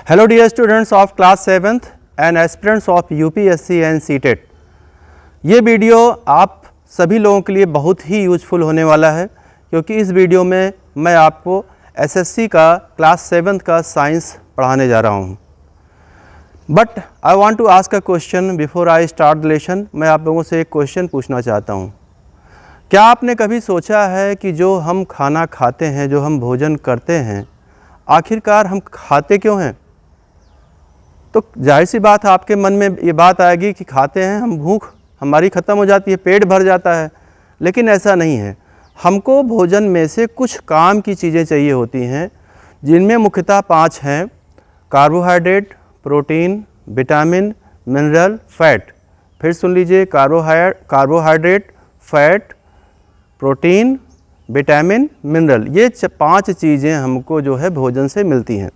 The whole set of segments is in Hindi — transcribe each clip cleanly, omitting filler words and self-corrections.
Hello dear students of class 7th and aspirants of UPSC and CTET। ये वीडियो आप सभी लोगों के लिए बहुत ही यूजफुल होने वाला है, क्योंकि इस वीडियो में मैं आपको एसएससी का क्लास 7th का साइंस पढ़ाने जा रहा हूँ। But I want to ask a question before I start the lesson. मैं आप लोगों से एक क्वेश्चन पूछना चाहता हूँ। क्या आपने कभी सोचा है कि जो हम खाना खाते हैं, जो हम भोजन करते हैं, आखिरकार हम खाते क्यों हैं? तो जाहिर सी बात है आपके मन में ये बात आएगी कि खाते हैं हम, भूख हमारी ख़त्म हो जाती है, पेट भर जाता है। लेकिन ऐसा नहीं है। हमको भोजन में से कुछ काम की चीज़ें चाहिए होती हैं, जिनमें मुख्यतः 5 हैं: carbohydrate, protein, vitamin, mineral, fat. फिर सुन लीजिए, carbohydrate, fat, protein, vitamin, mineral, ये 5 चीज़ें हमको जो है भोजन से मिलती हैं।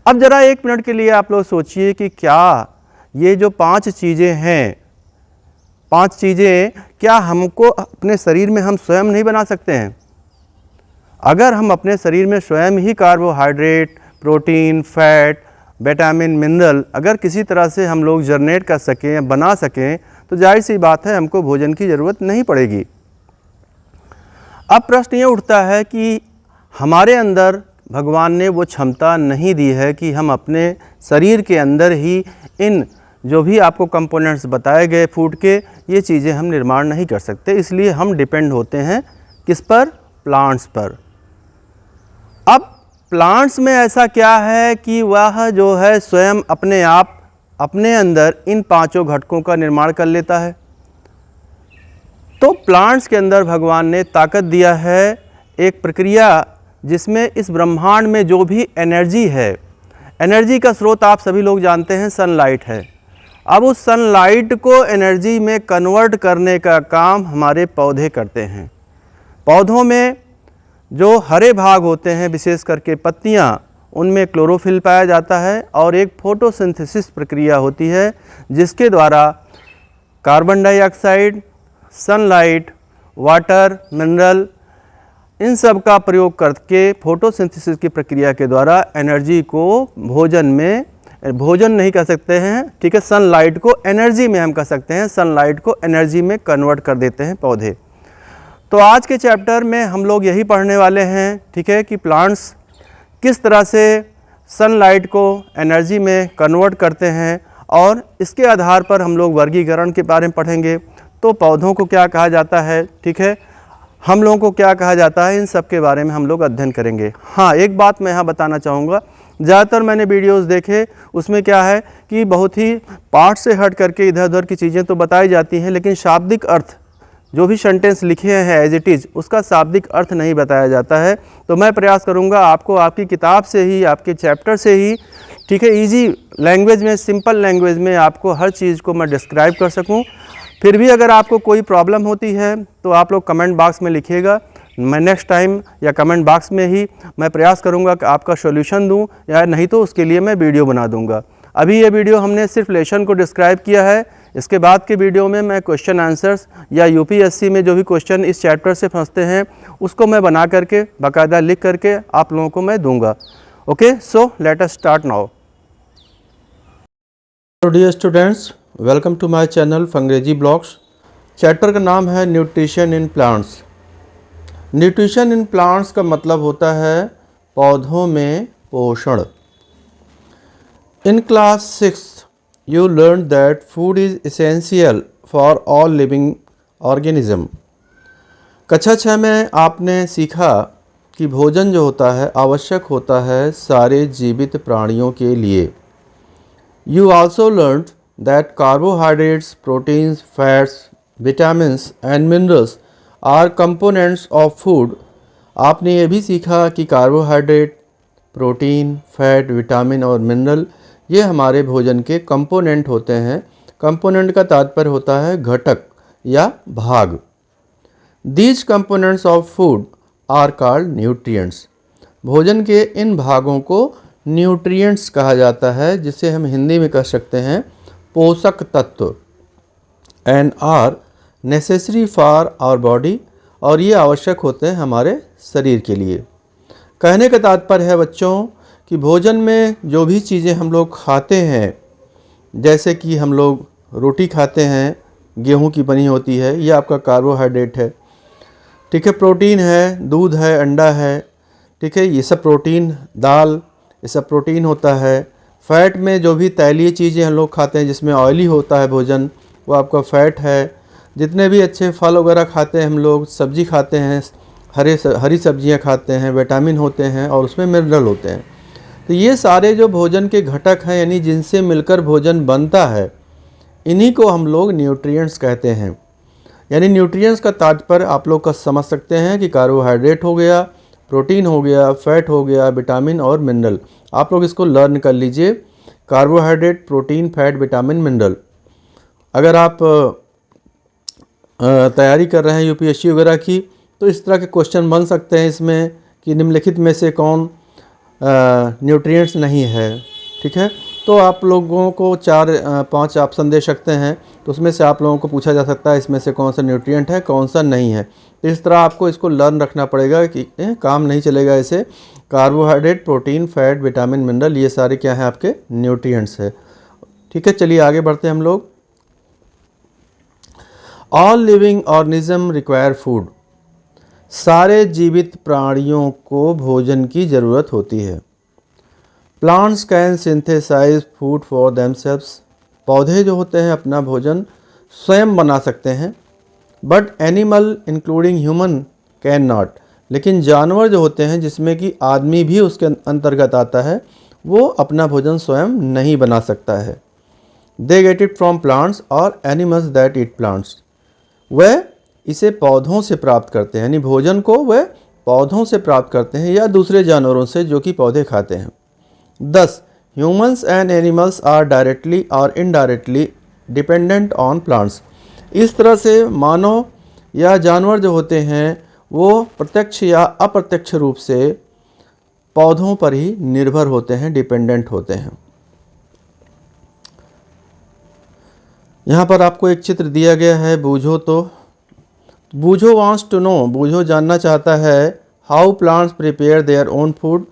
अब ज़रा 1 मिनट के लिए आप लोग सोचिए कि क्या ये जो 5 चीज़ें हैं, 5 चीज़ें क्या हमको अपने शरीर में हम स्वयं नहीं बना सकते हैं? अगर हम अपने शरीर में स्वयं ही carbohydrate, protein, fat, vitamin, mineral अगर किसी तरह से हम लोग जनरेट कर सकें या बना सकें, तो जाहिर सी बात है हमको भोजन की ज़रूरत नहीं पड़ेगी। अब प्रश्न ये उठता है कि हमारे अंदर भगवान ने वो क्षमता नहीं दी है कि हम अपने शरीर के अंदर ही इन जो भी आपको कंपोनेंट्स बताए गए फूड के, ये चीज़ें हम निर्माण नहीं कर सकते। इसलिए हम डिपेंड होते हैं किस पर? प्लांट्स पर। अब प्लांट्स में ऐसा क्या है कि वह जो है स्वयं अपने आप अपने अंदर इन 5 घटकों का निर्माण कर लेता है। तो प्लांट्स के अंदर भगवान ने ताकत दिया है, एक प्रक्रिया जिसमें इस ब्रह्मांड में जो भी एनर्जी है, एनर्जी का स्रोत आप सभी लोग जानते हैं सनलाइट है। अब उस सनलाइट को एनर्जी में कन्वर्ट करने का काम हमारे पौधे करते हैं। पौधों में जो हरे भाग होते हैं, विशेष करके पत्तियां, उनमें क्लोरोफिल पाया जाता है और एक फोटोसिंथेसिस प्रक्रिया होती है, जिसके द्वारा carbon dioxide, sunlight, water, mineral, इन सब का प्रयोग करके फोटोसिंथेसिस की प्रक्रिया के द्वारा एनर्जी को भोजन नहीं कह सकते हैं, ठीक है, सनलाइट को एनर्जी में हम कह सकते हैं, सनलाइट को एनर्जी में कन्वर्ट कर देते हैं पौधे। तो आज के चैप्टर में हम लोग यही पढ़ने वाले हैं, ठीक है, कि प्लांट्स किस तरह से सनलाइट को एनर्जी में कन्वर्ट करते हैं, और इसके आधार पर हम लोग वर्गीकरण के बारे में पढ़ेंगे। तो पौधों को क्या कहा जाता है, ठीक है, हम लोगों को क्या कहा जाता है, इन सब के बारे में हम लोग अध्ययन करेंगे। हाँ, एक बात मैं यहाँ बताना चाहूँगा, ज़्यादातर मैंने वीडियोस देखे, उसमें क्या है कि बहुत ही पाठ से हट करके इधर उधर की चीज़ें तो बताई जाती हैं, लेकिन शाब्दिक अर्थ जो भी सेंटेंस लिखे हैं एज इट इज़, उसका शाब्दिक अर्थ नहीं बताया जाता है। तो मैं प्रयास करूँगा आपको आपकी किताब से ही, आपके चैप्टर से ही, ठीक है, ईजी लैंग्वेज में, सिंपल लैंग्वेज में आपको हर चीज़ को मैं डिस्क्राइब कर सकूँ। फिर भी अगर आपको कोई प्रॉब्लम होती है तो आप लोग कमेंट बॉक्स में लिखिएगा। मैं नेक्स्ट टाइम या कमेंट बॉक्स में ही मैं प्रयास करूंगा कि आपका सॉल्यूशन दूं, या नहीं तो उसके लिए मैं वीडियो बना दूंगा। अभी ये वीडियो हमने सिर्फ लेसन को डिस्क्राइब किया है। इसके बाद के वीडियो में मैं क्वेश्चन आंसर्स या यूपीएससी में जो भी क्वेश्चन इस चैप्टर से फंसते हैं, उसको मैं बना करके बाकायदा लिख करके आप लोगों को मैं दूँगा। Okay, so let us start now. Dear students, welcome to my channel फंगरेजी ब्लॉग्स। चैप्टर का नाम है nutrition in plants. Nutrition in plants का मतलब होता है पौधों में पोषण। In class 6 you learn that food is essential for all living organism. कक्षा 6 में आपने सीखा कि भोजन जो होता है आवश्यक होता है सारे जीवित प्राणियों के लिए। You also learn that carbohydrates, proteins, fats, vitamins and minerals are components of food। आपने ये भी सीखा कि कार्बोहाइड्रेट, प्रोटीन, फैट, विटामिन और मिनरल ये हमारे भोजन के कंपोनेंट होते हैं। कंपोनेंट का तात्पर्य होता है घटक या भाग। These components of food are called nutrients। भोजन के इन भागों को न्यूट्रिएंट्स कहा जाता है, जिसे हम हिंदी में कह सकते हैं पोषक तत्व। And are necessary for our body, और ये आवश्यक होते हैं हमारे शरीर के लिए। कहने का तात्पर्य है बच्चों कि भोजन में जो भी चीज़ें हम लोग खाते हैं, जैसे कि हम लोग रोटी खाते हैं, गेहूं की बनी होती है, ये आपका कार्बोहाइड्रेट है। ठीक है, प्रोटीन है, दूध है, अंडा है। ठीक है, ये सब प्रोटीन, दाल, ये सब प्रोटीन होता है। फैट में जो भी तैलीय चीज़ें हम लोग खाते हैं जिसमें ऑयली होता है भोजन, वो आपका फैट है। जितने भी अच्छे फल वगैरह खाते हैं हम लोग, सब्जी खाते हैं, हरी सब्जियां खाते हैं, विटामिन होते हैं और उसमें मिनरल होते हैं। तो ये सारे जो भोजन के घटक हैं, यानी जिनसे मिलकर भोजन बनता है, इन्हीं को हम लोग न्यूट्रिएंट्स कहते हैं। यानी न्यूट्रिएंट्स का तात्पर्य आप लोग का समझ सकते हैं कि कार्बोहाइड्रेट हो गया, प्रोटीन हो गया, फैट हो गया, विटामिन और मिनरल। आप लोग इसको लर्न कर लीजिए, carbohydrate, protein, fat, vitamin, mineral. अगर आप तैयारी कर रहे हैं यूपीएससी वगैरह की, तो इस तरह के क्वेश्चन बन सकते हैं इसमें कि निम्नलिखित में से कौन न्यूट्रिएंट्स नहीं है। ठीक है, तो आप लोगों को 4-5 ऑप्शन दे सकते हैं, तो उसमें से आप लोगों को पूछा जा सकता है इसमें से कौन सा न्यूट्रिएंट है, कौन सा नहीं है। तो इस तरह आपको इसको लर्न रखना पड़ेगा कि काम नहीं चलेगा ऐसे। Carbohydrate, protein, fat, vitamin, mineral, ये सारे क्या हैं, आपके न्यूट्रिएंट्स है। ठीक है, चलिए आगे बढ़ते हैं हम लोग। All living organism require food. सारे जीवित प्राणियों को भोजन की ज़रूरत होती है। Plants can synthesize food for themselves. पौधे जो होते हैं अपना भोजन स्वयं बना सकते हैं, but animal including human can not. लेकिन जानवर जो होते हैं, जिसमें कि आदमी भी उसके अंतर्गत आता है, वो अपना भोजन स्वयं नहीं बना सकता है। They get it from plants और एनिमल्स दैट ईट प्लांट्स। वह इसे पौधों से प्राप्त करते हैं, यानी भोजन को वह पौधों से प्राप्त करते हैं या दूसरे जानवरों से जो कि पौधे खाते हैं। 10. Humans and animals are directly और इनडायरेक्टली डिपेंडेंट ऑन प्लांट्स। इस तरह से मानव या जानवर जो होते हैं वो प्रत्यक्ष या अप्रत्यक्ष रूप से पौधों पर ही निर्भर होते हैं, डिपेंडेंट होते हैं। यहाँ पर आपको एक चित्र दिया गया है, बूझो तो। बूझो वांट्स टू नो, बूझो जानना चाहता है, how plants prepare their own food,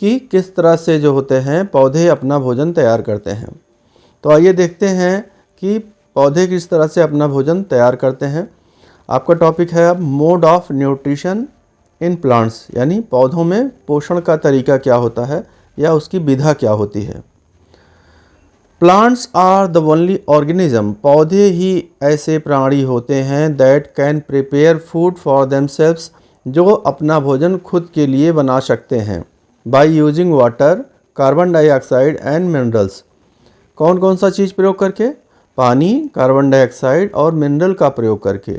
कि किस तरह से जो होते हैं पौधे अपना भोजन तैयार करते हैं। तो आइए देखते हैं कि पौधे किस तरह से अपना भोजन तैयार करते हैं। आपका टॉपिक है अब mode of nutrition in plants, यानी पौधों में पोषण का तरीका क्या होता है या उसकी विधा क्या होती है। Plants are the only organism, पौधे ही ऐसे प्राणी होते हैं that can prepare food for themselves, जो अपना भोजन खुद के लिए बना सकते हैं, by using water, carbon dioxide and minerals. कौन कौन सा चीज़ प्रयोग करके? पानी, कार्बन डाइऑक्साइड और मिनरल का प्रयोग करके।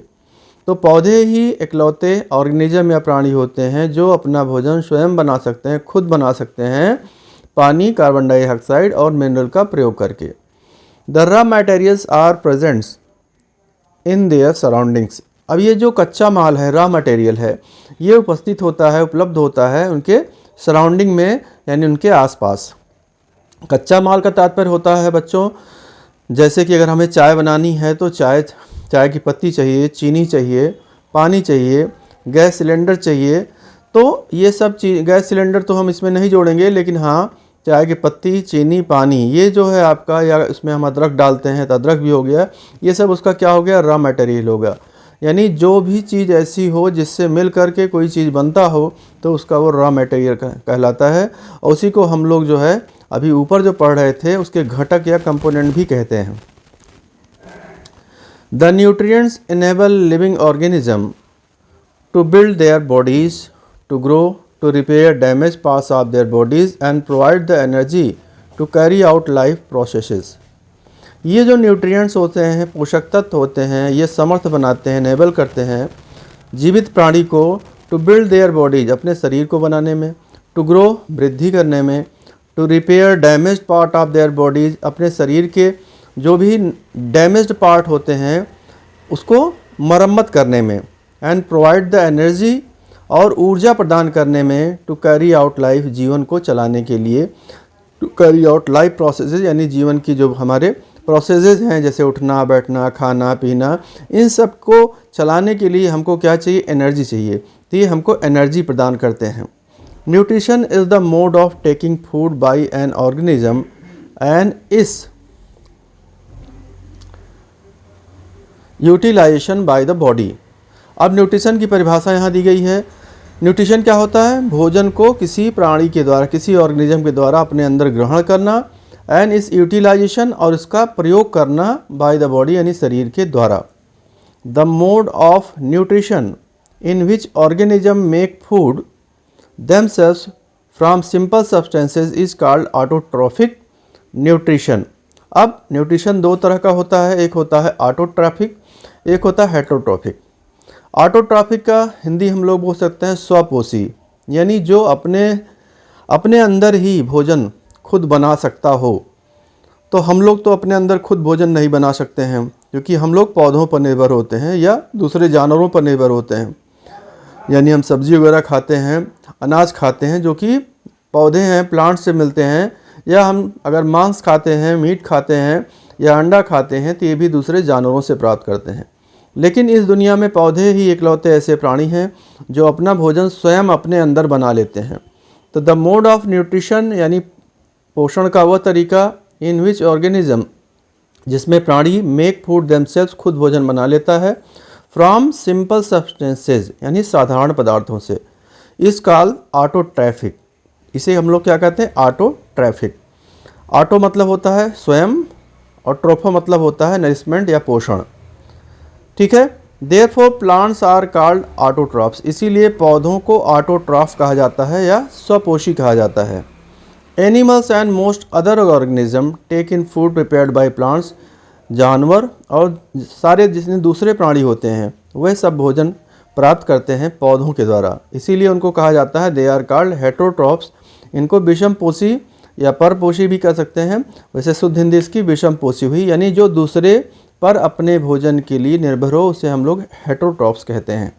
तो पौधे ही इकलौते ऑर्गेनिज्म या प्राणी होते हैं जो अपना भोजन स्वयं बना सकते हैं, खुद बना सकते हैं, पानी, कार्बन डाइऑक्साइड और मिनरल का प्रयोग करके। The raw materials are presents in their surroundings. अब ये जो कच्चा माल है, रॉ मटेरियल है, ये उपस्थित होता है, उपलब्ध होता है उनके सराउंडिंग में, यानी उनके आसपास। कच्चा माल का तात्पर्य होता है बच्चों, जैसे कि अगर हमें चाय बनानी है तो चाय की पत्ती चाहिए, चीनी चाहिए, पानी चाहिए, गैस सिलेंडर चाहिए। तो ये सब चीज़, गैस सिलेंडर तो हम इसमें नहीं जोड़ेंगे, लेकिन हाँ चाय की पत्ती, चीनी, पानी, ये जो है आपका, या इसमें हम अदरक डालते हैं तो अदरक भी हो गया, ये सब उसका क्या हो गया, रॉ मटेरियल होगा। यानी जो भी चीज़ ऐसी हो जिससे मिल करके कोई चीज़ बनता हो तो उसका वो रॉ मटेरियल कहलाता है। और उसी को हम लोग जो है अभी ऊपर जो पढ़ रहे थे उसके घटक या कंपोनेंट भी कहते हैं। The nutrients enable living organism to build their bodies, to grow, to repair damaged parts of their bodies and provide the energy to carry out life processes। ये जो न्यूट्रिएंट्स होते हैं, पोषक तत्व होते हैं, ये समर्थ बनाते हैं, एनेबल करते हैं जीवित प्राणी को, टू बिल्ड देयर बॉडीज, अपने शरीर को बनाने में, टू ग्रो, वृद्धि करने में, to repair damaged part of their bodies, अपने शरीर के जो भी डैमेज्ड पार्ट होते हैं उसको मरम्मत करने में, एंड प्रोवाइड द एनर्जी, और ऊर्जा प्रदान करने में, टू कैरी आउट लाइफ, जीवन को चलाने के लिए, to carry out life processes, यानी जीवन की जो हमारे प्रोसेसेस हैं, जैसे उठना, बैठना, खाना, पीना, इन सब को चलाने के लिए हमको क्या चाहिए, एनर्जी चाहिए। तो ये हमको एनर्जी प्रदान करते हैं। Nutrition is the mode of taking food by an organism and is utilization by the body. अब न्यूट्रिशन की परिभाषा यहाँ दी गई है। न्यूट्रिशन क्या होता है? भोजन को किसी प्राणी के द्वारा, किसी ऑर्गेनिज्म के द्वारा अपने अंदर ग्रहण करना, एंड इस यूटिलाइजेशन और इसका प्रयोग करना बाय द बॉडी यानी शरीर के द्वारा। The mode of nutrition in which organism make food themselves from simple substances is called autotrophic nutrition। अब न्यूट्रिशन दो तरह का होता है, एक होता है ऑटोट्रॉफिक, एक होता है हेटरोट्रॉफिक। ऑटोट्रॉफिक का हिंदी हम लोग बोल सकते हैं स्वपोषी, यानी जो अपने अंदर ही भोजन खुद बना सकता हो। तो हम लोग तो अपने अंदर खुद भोजन नहीं बना सकते हैं, क्योंकि हम लोग पौधों पर निर्भर होते हैं या दूसरे जानवरों पर निर्भर होते हैं। यानी हम सब्जी वगैरह खाते हैं, अनाज खाते हैं जो कि पौधे हैं, प्लांट से मिलते हैं, या हम अगर मांस खाते हैं, मीट खाते हैं या अंडा खाते हैं तो ये भी दूसरे जानवरों से प्राप्त करते हैं। लेकिन इस दुनिया में पौधे ही इकलौते ऐसे प्राणी हैं जो अपना भोजन स्वयं अपने अंदर बना लेते हैं। तो द मोड ऑफ न्यूट्रिशन यानी पोषण का वह तरीका इन विच ऑर्गेनिज्म, जिसमें प्राणी मेक फूड देमसेल्व्स, खुद भोजन बना लेता है, फ्रॉम सिंपल सब्सटेंसेज यानी साधारण पदार्थों से, इस काल ऑटोट्रॉफिक। इसे हम लोग क्या कहते हैं? ऑटोट्रॉफिक। ऑटो मतलब होता है स्वयं और ट्रोफो मतलब होता है नरिशमेंट या पोषण। ठीक है। Therefore plants are called autotrophs, इसीलिए पौधों को ऑटोट्रॉफ कहा जाता है या स्वपोषी कहा जाता है। Animals and most other organism take in food prepared by plants, जानवर और सारे जितने दूसरे प्राणी होते हैं वह सब भोजन प्राप्त करते हैं पौधों के द्वारा, इसीलिए उनको कहा जाता है दे आर कॉल्ड हेटरोट्रॉफ्स। इनको विषम पोषी या परपोषी भी कह सकते हैं। वैसे शुद्ध हिंदी इसकी विषम पोषी हुई, यानी जो दूसरे पर अपने भोजन के लिए निर्भर हो उसे हम लोग हेटरोट्रॉफ्स कहते हैं।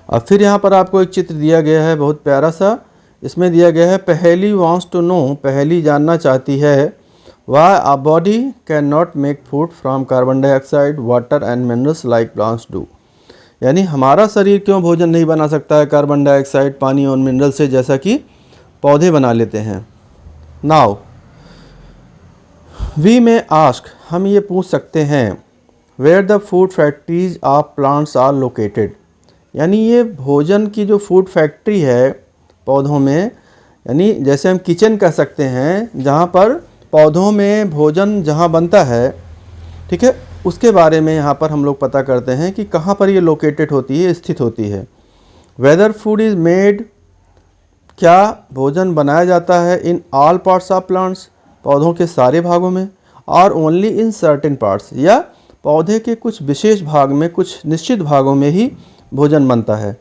अब फिर यहाँ पर आपको एक चित्र दिया गया है बहुत प्यारा सा। इसमें दिया गया है पहेली वांट्स टू नो, पहेली जानना चाहती है Why a body cannot make food from carbon dioxide, water and minerals like plants do। यानी हमारा शरीर क्यों भोजन नहीं बना सकता है कार्बन डाइऑक्साइड, पानी और मिनरल से, जैसा कि पौधे बना लेते हैं। नाउ वी में आस्क, हम ये पूछ सकते हैं where the food factories of plants are located, यानी ये भोजन की जो फूड फैक्ट्री है पौधों में, यानी जैसे हम किचन कह सकते हैं जहाँ पर पौधों में भोजन जहाँ बनता है, ठीक है, उसके बारे में यहाँ पर हम लोग पता करते हैं कि कहाँ पर ये लोकेटेड होती है, स्थित होती है। वेदर फूड इज़ मेड, क्या भोजन बनाया जाता है in all parts of plants, पौधों के सारे भागों में, और ओनली इन सर्टेन पार्ट्स, या पौधे के कुछ विशेष भाग में, कुछ निश्चित भागों में ही भोजन बनता है।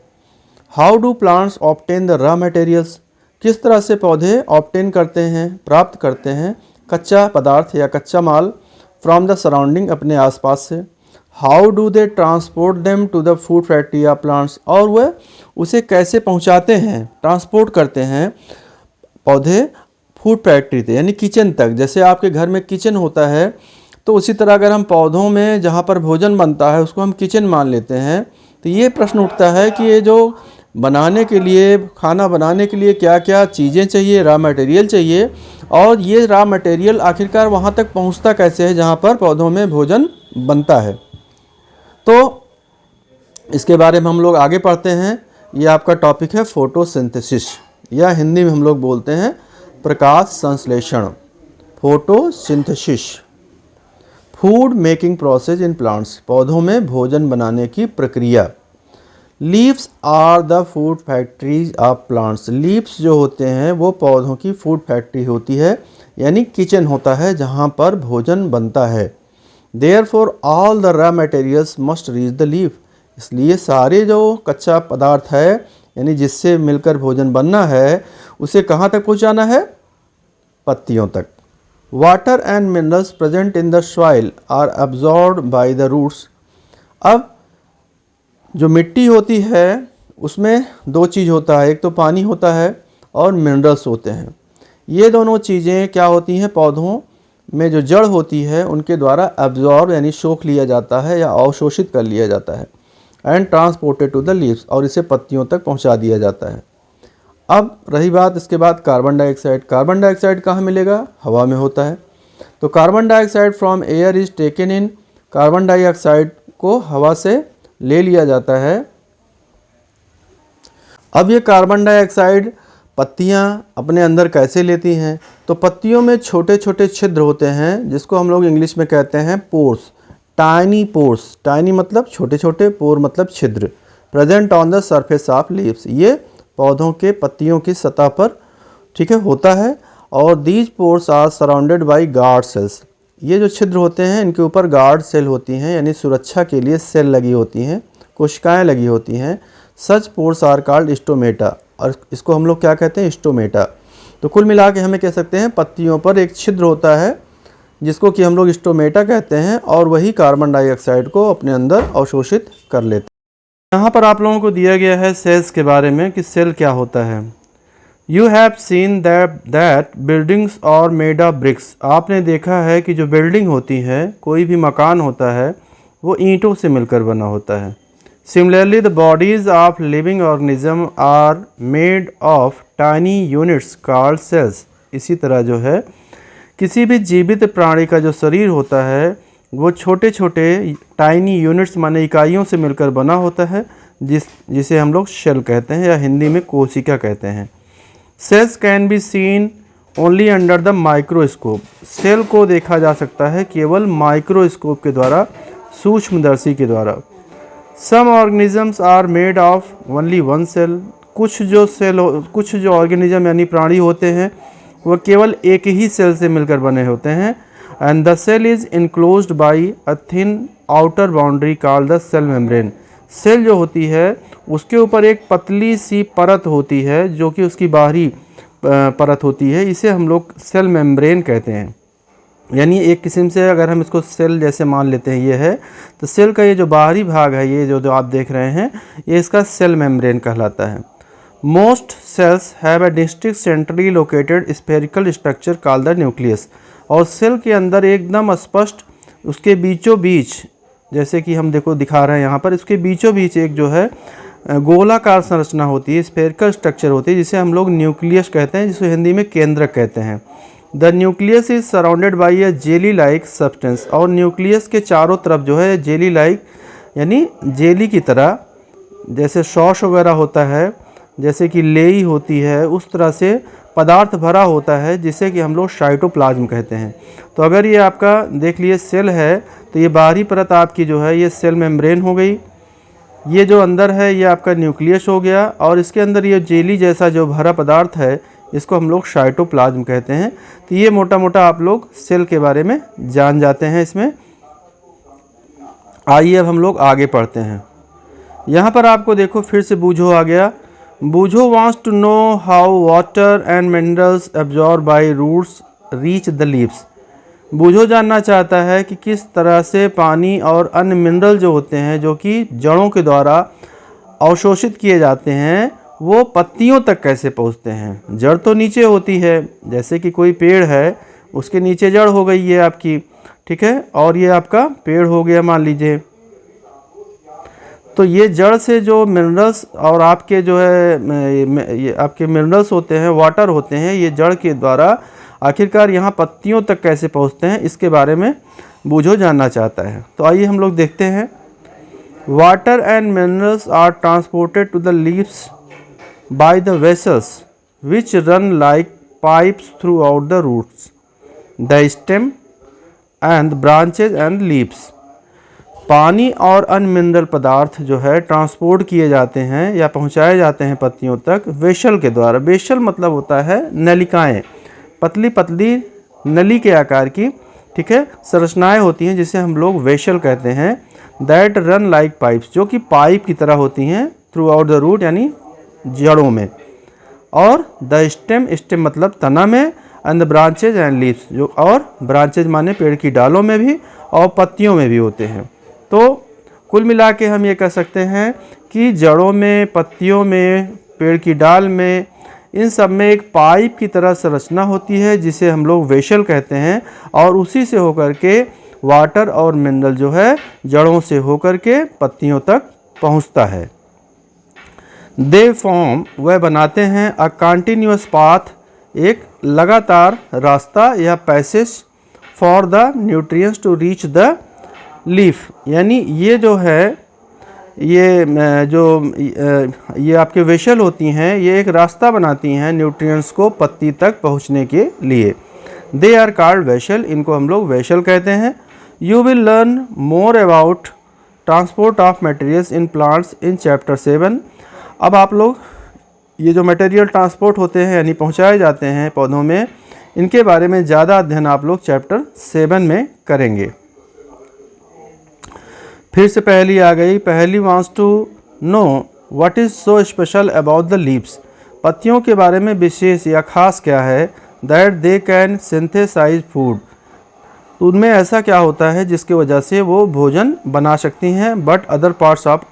How do plants obtain the raw materials, किस तरह से पौधे ऑब्टेन करते हैं, प्राप्त करते हैं कच्चा पदार्थ या कच्चा माल फ्रॉम द सराउंडिंग, अपने आसपास से। How do they transport them to the food factory या प्लांट्स, और वह उसे कैसे पहुंचाते हैं, ट्रांसपोर्ट करते हैं पौधे फूड फैक्ट्री तक, यानी किचन तक। जैसे आपके घर में किचन होता है, तो उसी तरह अगर हम पौधों में जहाँ पर भोजन बनता है उसको हम किचन मान लेते हैं, तो ये प्रश्न उठता है कि ये जो बनाने के लिए, खाना बनाने के लिए क्या क्या चीज़ें चाहिए, रॉ मटेरियल चाहिए, और ये रॉ मटेरियल आखिरकार वहाँ तक पहुँचता कैसे है जहाँ पर पौधों में भोजन बनता है। तो इसके बारे में हम लोग आगे पढ़ते हैं। ये आपका टॉपिक है फोटोसिंथेसिस, या हिंदी में हम लोग बोलते हैं प्रकाश संश्लेषण, photosynthesis. Food making process in plants, पौधों में भोजन बनाने की प्रक्रिया। Leaves are the food factories of plants, leaves जो होते हैं वो पौधों की फूड फैक्ट्री होती है, यानी किचन होता है जहाँ पर भोजन बनता है। Therefore all the raw materials must reach the leaf, इसलिए सारे जो कच्चा पदार्थ है, यानी जिससे मिलकर भोजन बनना है, उसे कहाँ तक पहुँचाना है? पत्तियों तक। Water and minerals present in the soil are absorbed by the roots. अब जो मिट्टी होती है उसमें दो चीज़ होता है, एक तो पानी होता है और मिनरल्स होते हैं। ये दोनों चीज़ें क्या होती हैं? पौधों में जो जड़ होती है उनके द्वारा अब्जॉर्ब यानी सोख लिया जाता है या अवशोषित कर लिया जाता है। And transported to the leaves, और इसे पत्तियों तक पहुंचा दिया जाता है। अब रही बात इसके बाद कार्बन डाइऑक्साइड। कार्बन डाइऑक्साइड कहाँ मिलेगा? हवा में होता है। तो carbon dioxide from air is taken in, carbon dioxide को हवा से ले लिया जाता है। अब ये कार्बन डाइऑक्साइड पत्तियाँ अपने अंदर कैसे लेती हैं? तो पत्तियों में छोटे छोटे छिद्र होते हैं जिसको हम लोग इंग्लिश में कहते हैं पोर्स, टाइनी पोर्स। टाइनी मतलब छोटे छोटे, पोर मतलब छिद्र। Present on the surface of leaves, ये पौधों के पत्तियों की सतह पर, ठीक है, होता है। और these pores are surrounded by guard cells, ये जो छिद्र होते हैं इनके ऊपर गार्ड सेल होती हैं, यानी सुरक्षा के लिए सेल लगी होती हैं, कोशिकाएं लगी होती हैं। सच पोर्स आर कॉल्ड स्टोमेटा, और इसको हम लोग क्या कहते हैं? स्टोमेटा। तो कुल मिला के हमें कह सकते हैं पत्तियों पर एक छिद्र होता है जिसको कि हम लोग स्टोमेटा कहते हैं, और वही कार्बन डाइऑक्साइड को अपने अंदर अवशोषित कर लेते हैं। यहाँ पर आप लोगों को दिया गया है सेल्स के बारे में कि सेल क्या होता है। You have seen that buildings और मेड ऑफ ब्रिक्स, आपने देखा है कि जो बिल्डिंग होती है, कोई भी मकान होता है, वो ईंटों से मिलकर बना होता है। Similarly the bodies of living organism are made of tiny units called cells, इसी तरह जो है किसी भी जीवित प्राणी का जो शरीर होता है वो छोटे छोटे टाइनी यूनिट्स माने इकाइयों से मिलकर बना होता है, जिसे हम लोग सेल कहते हैं, या हिंदी में कोशिका कहते हैं। Cells can be seen only under the microscope, cell को देखा जा सकता है केवल माइक्रोस्कोप के द्वारा, सूक्ष्मदर्शी के द्वारा। Some organisms are made of only one cell, कुछ जो ऑर्गेनिज्म यानी प्राणी होते हैं वह केवल एक ही सेल से मिलकर बने होते हैं। And the cell is enclosed by a thin outer boundary called the cell membrane, cell जो होती है उसके ऊपर एक पतली सी परत होती है जो कि उसकी बाहरी परत होती है, इसे हम लोग सेल मेम्ब्रेन कहते हैं। यानी एक किस्म से अगर हम इसको सेल जैसे मान लेते हैं, ये है, तो सेल का ये जो बाहरी भाग है, ये जो आप देख रहे हैं, ये इसका सेल मेम्ब्रेन कहलाता है। Most cells have a distinct centrally located spherical structure called the nucleus, और सेल के अंदर एकदम स्पष्ट उसके बीचों बीच, जैसे कि हम देखो दिखा रहे हैं यहाँ पर, इसके बीचों बीच एक जो है गोलाकार संरचना होती है, स्फेरिकल स्ट्रक्चर होती है, जिसे हम लोग न्यूक्लियस कहते हैं, जिसे हिंदी में केंद्रक कहते हैं। The nucleus is surrounded by a jelly like substance, और न्यूक्लियस के चारों तरफ जो है जेली लाइक यानी जेली की तरह, जैसे सॉस वगैरह होता है, जैसे कि लेई होती है, उस तरह से पदार्थ भरा होता है, जिसे कि हम लोग साइटोप्लाज्म कहते हैं। तो अगर ये आपका देख लिए सेल है, तो ये बाहरी परत आपकी जो है ये सेल मेम्ब्रेन हो गई, ये जो अंदर है ये आपका न्यूक्लियस हो गया, और इसके अंदर ये जेली जैसा जो भरा पदार्थ है इसको हम लोग साइटोप्लाज्म कहते हैं। तो ये मोटा मोटा आप लोग सेल के बारे में जान जाते हैं इसमें। आइए अब हम लोग आगे पढ़ते हैं। यहाँ पर आपको देखो फिर से बूझो आ गया। Boojho wants to know how water and minerals absorb by roots reach the leaves. Boojho जानना चाहता है कि किस तरह से पानी और अन्य मिनरल जो होते हैं, जो कि जड़ों के द्वारा अवशोषित किए जाते हैं, वो पत्तियों तक कैसे पहुंचते हैं। जड़ तो नीचे होती है, जैसे कि कोई पेड़ है, उसके नीचे जड़ हो गई है आपकी, ठीक है, और ये आपका पेड़ हो गया मान लीजिए। तो ये जड़ से जो मिनरल्स और आपके जो है ये आपके मिनरल्स होते हैं, वाटर होते हैं, ये जड़ के द्वारा आखिरकार यहाँ पत्तियों तक कैसे पहुँचते हैं, इसके बारे में बूझो जानना चाहता है। तो आइए हम लोग देखते हैं। Water and minerals are transported to the leaves by the vessels which run like pipes throughout the roots, the stem and branches and leaves। पानी और अन्य मिनरल पदार्थ जो है ट्रांसपोर्ट किए जाते हैं या पहुंचाए जाते हैं पत्तियों तक वेसल के द्वारा। वेसल मतलब होता है नलिकाएं, पतली पतली नली के आकार की, ठीक है, संरचनाएं होती हैं जिसे हम लोग वेसल कहते हैं। दैट रन लाइक पाइप्स, जो कि पाइप की तरह होती हैं, थ्रू आउट द रूट यानी जड़ों में, और द स्टेम, स्टेम मतलब तना में, and the branches and leaves, जो और ब्रांचेज माने पेड़ की डालों में भी और पत्तियों में भी होते हैं। तो कुल मिला के हम ये कह सकते हैं कि जड़ों में, पत्तियों में, पेड़ की डाल में, इन सब में एक पाइप की तरह संरचना होती है जिसे हम लोग वेसल कहते हैं, और उसी से होकर के वाटर और मिनरल जो है जड़ों से होकर के पत्तियों तक पहुंचता है। दे फॉर्म, वह बनाते हैं, अ कंटिन्यूअस पाथ, एक लगातार रास्ता या passage, for the nutrients to reach the leaf, यानी ये जो है ये आपके वेशल होती हैं, ये एक रास्ता बनाती हैं न्यूट्रिएंट्स को पत्ती तक पहुंचने के लिए। दे आर कॉल्ड वेशल, इनको हम लोग वेशल कहते हैं। You will learn more about transport of materials in plants in chapter 7। अब आप लोग ये जो मटेरियल ट्रांसपोर्ट होते हैं यानी पहुंचाए जाते हैं पौधों में, इनके बारे में ज़्यादा अध्ययन आप लोग चैप्टर 7 में करेंगे। फिर से पहली आ गई, पहली wants to know what is so special about the leaves, पत्तियों के बारे में विशेष या ख़ास क्या है, that they can synthesize food, तो उनमें ऐसा क्या होता है जिसकी वजह से वो भोजन बना सकती हैं, but other parts of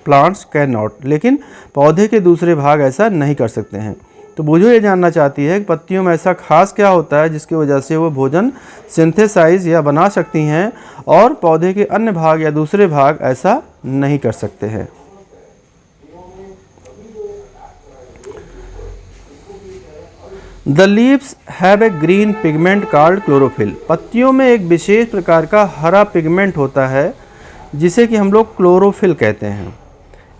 plants can not, लेकिन पौधे के दूसरे भाग ऐसा नहीं कर सकते हैं। तो बुझो ये जानना चाहती है कि पत्तियों में ऐसा खास क्या होता है जिसकी वजह से वो भोजन सिंथेसाइज या बना सकती हैं और पौधे के अन्य भाग या दूसरे भाग ऐसा नहीं कर सकते हैं। The leaves have a green pigment called chlorophyll, पत्तियों में एक विशेष प्रकार का हरा पिगमेंट होता है जिसे कि हम लोग क्लोरोफिल कहते हैं।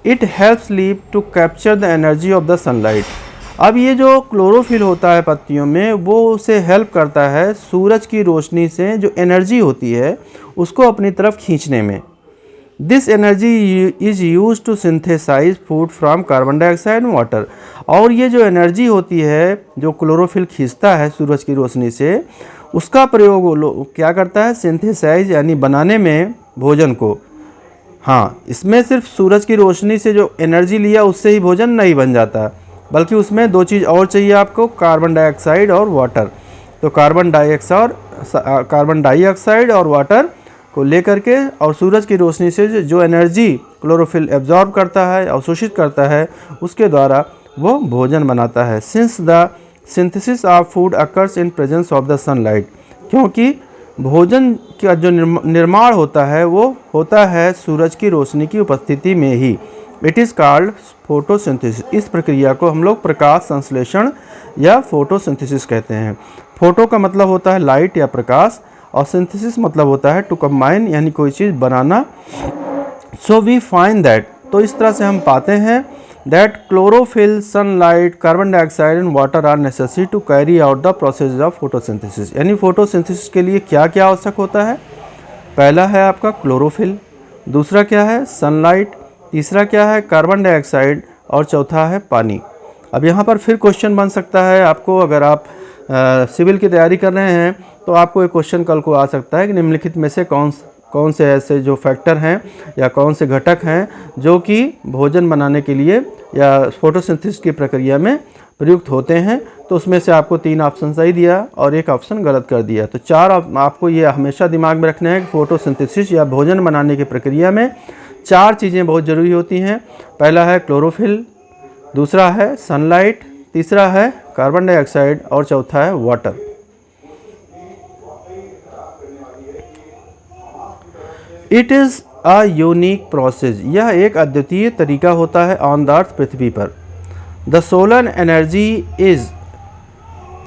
It helps leave to capture the energy of the sunlight, अब ये जो क्लोरोफिल होता है पत्तियों में, वो उसे हेल्प करता है सूरज की रोशनी से जो एनर्जी होती है उसको अपनी तरफ खींचने में। This energy is use to synthesize food from carbon dioxide and water, और ये जो एनर्जी होती है जो क्लोरोफिल खींचता है सूरज की रोशनी से, उसका प्रयोग क्या करता है, सिंथेसाइज यानी बनाने में भोजन को। हाँ, इसमें सिर्फ सूरज की रोशनी से जो एनर्जी लिया उससे ही भोजन नहीं बन जाता, बल्कि उसमें दो चीज़ और चाहिए आपको, कार्बन डाइऑक्साइड और वाटर। तो कार्बन डाइऑक्साइड और वाटर को लेकर के और सूरज की रोशनी से जो एनर्जी क्लोरोफिल एब्जॉर्ब करता है, अवशोषित करता है, उसके द्वारा वो भोजन बनाता है। Since the synthesis of food occurs in presence of the sunlight, क्योंकि भोजन का जो निर्माण होता है वो होता है सूरज की रोशनी की उपस्थिति में ही। इट इज़ कॉल्ड फोटोसिंथेसिस, इस प्रक्रिया को हम लोग प्रकाश संश्लेषण या फोटोसिंथेसिस कहते हैं। फोटो का मतलब होता है लाइट या प्रकाश, और सिंथेसिस मतलब होता है टू कंबाइन यानी कोई चीज़ बनाना। सो वी फाइंड दैट, तो इस तरह से हम पाते हैं that chlorophyll, sunlight, carbon dioxide and water are necessary to carry out the process of photosynthesis, यानी फोटोसिंथेसिस के लिए क्या क्या आवश्यक होता है। पहला है आपका क्लोरोफिल, दूसरा क्या है सनलाइट, तीसरा क्या है कार्बन डाइऑक्साइड, और चौथा है पानी। अब यहाँ पर फिर क्वेश्चन बन सकता है आपको, अगर आप सिविल की तैयारी कर रहे हैं तो आपको एक क्वेश्चन कल को आ सकता है कि निम्नलिखित में से कौन से ऐसे जो फैक्टर हैं या कौन से घटक हैं जो कि भोजन बनाने के लिए या फोटोसिंथेसिस की प्रक्रिया में प्रयुक्त होते हैं। तो उसमें से आपको 3 ऑप्शन सही दिया और 1 ऑप्शन गलत कर दिया। तो 4 आपको ये हमेशा दिमाग में रखना है कि फोटोसिंथेसिस या भोजन बनाने की प्रक्रिया में 4 चीज़ें बहुत ज़रूरी होती हैं। पहला है क्लोरोफिल, दूसरा है सनलाइट, तीसरा है कार्बन डाइऑक्साइड और चौथा है water. It is a unique process, यह एक अद्वितीय तरीका होता है ऑन द अर्थ, पृथ्वी पर। The solar energy is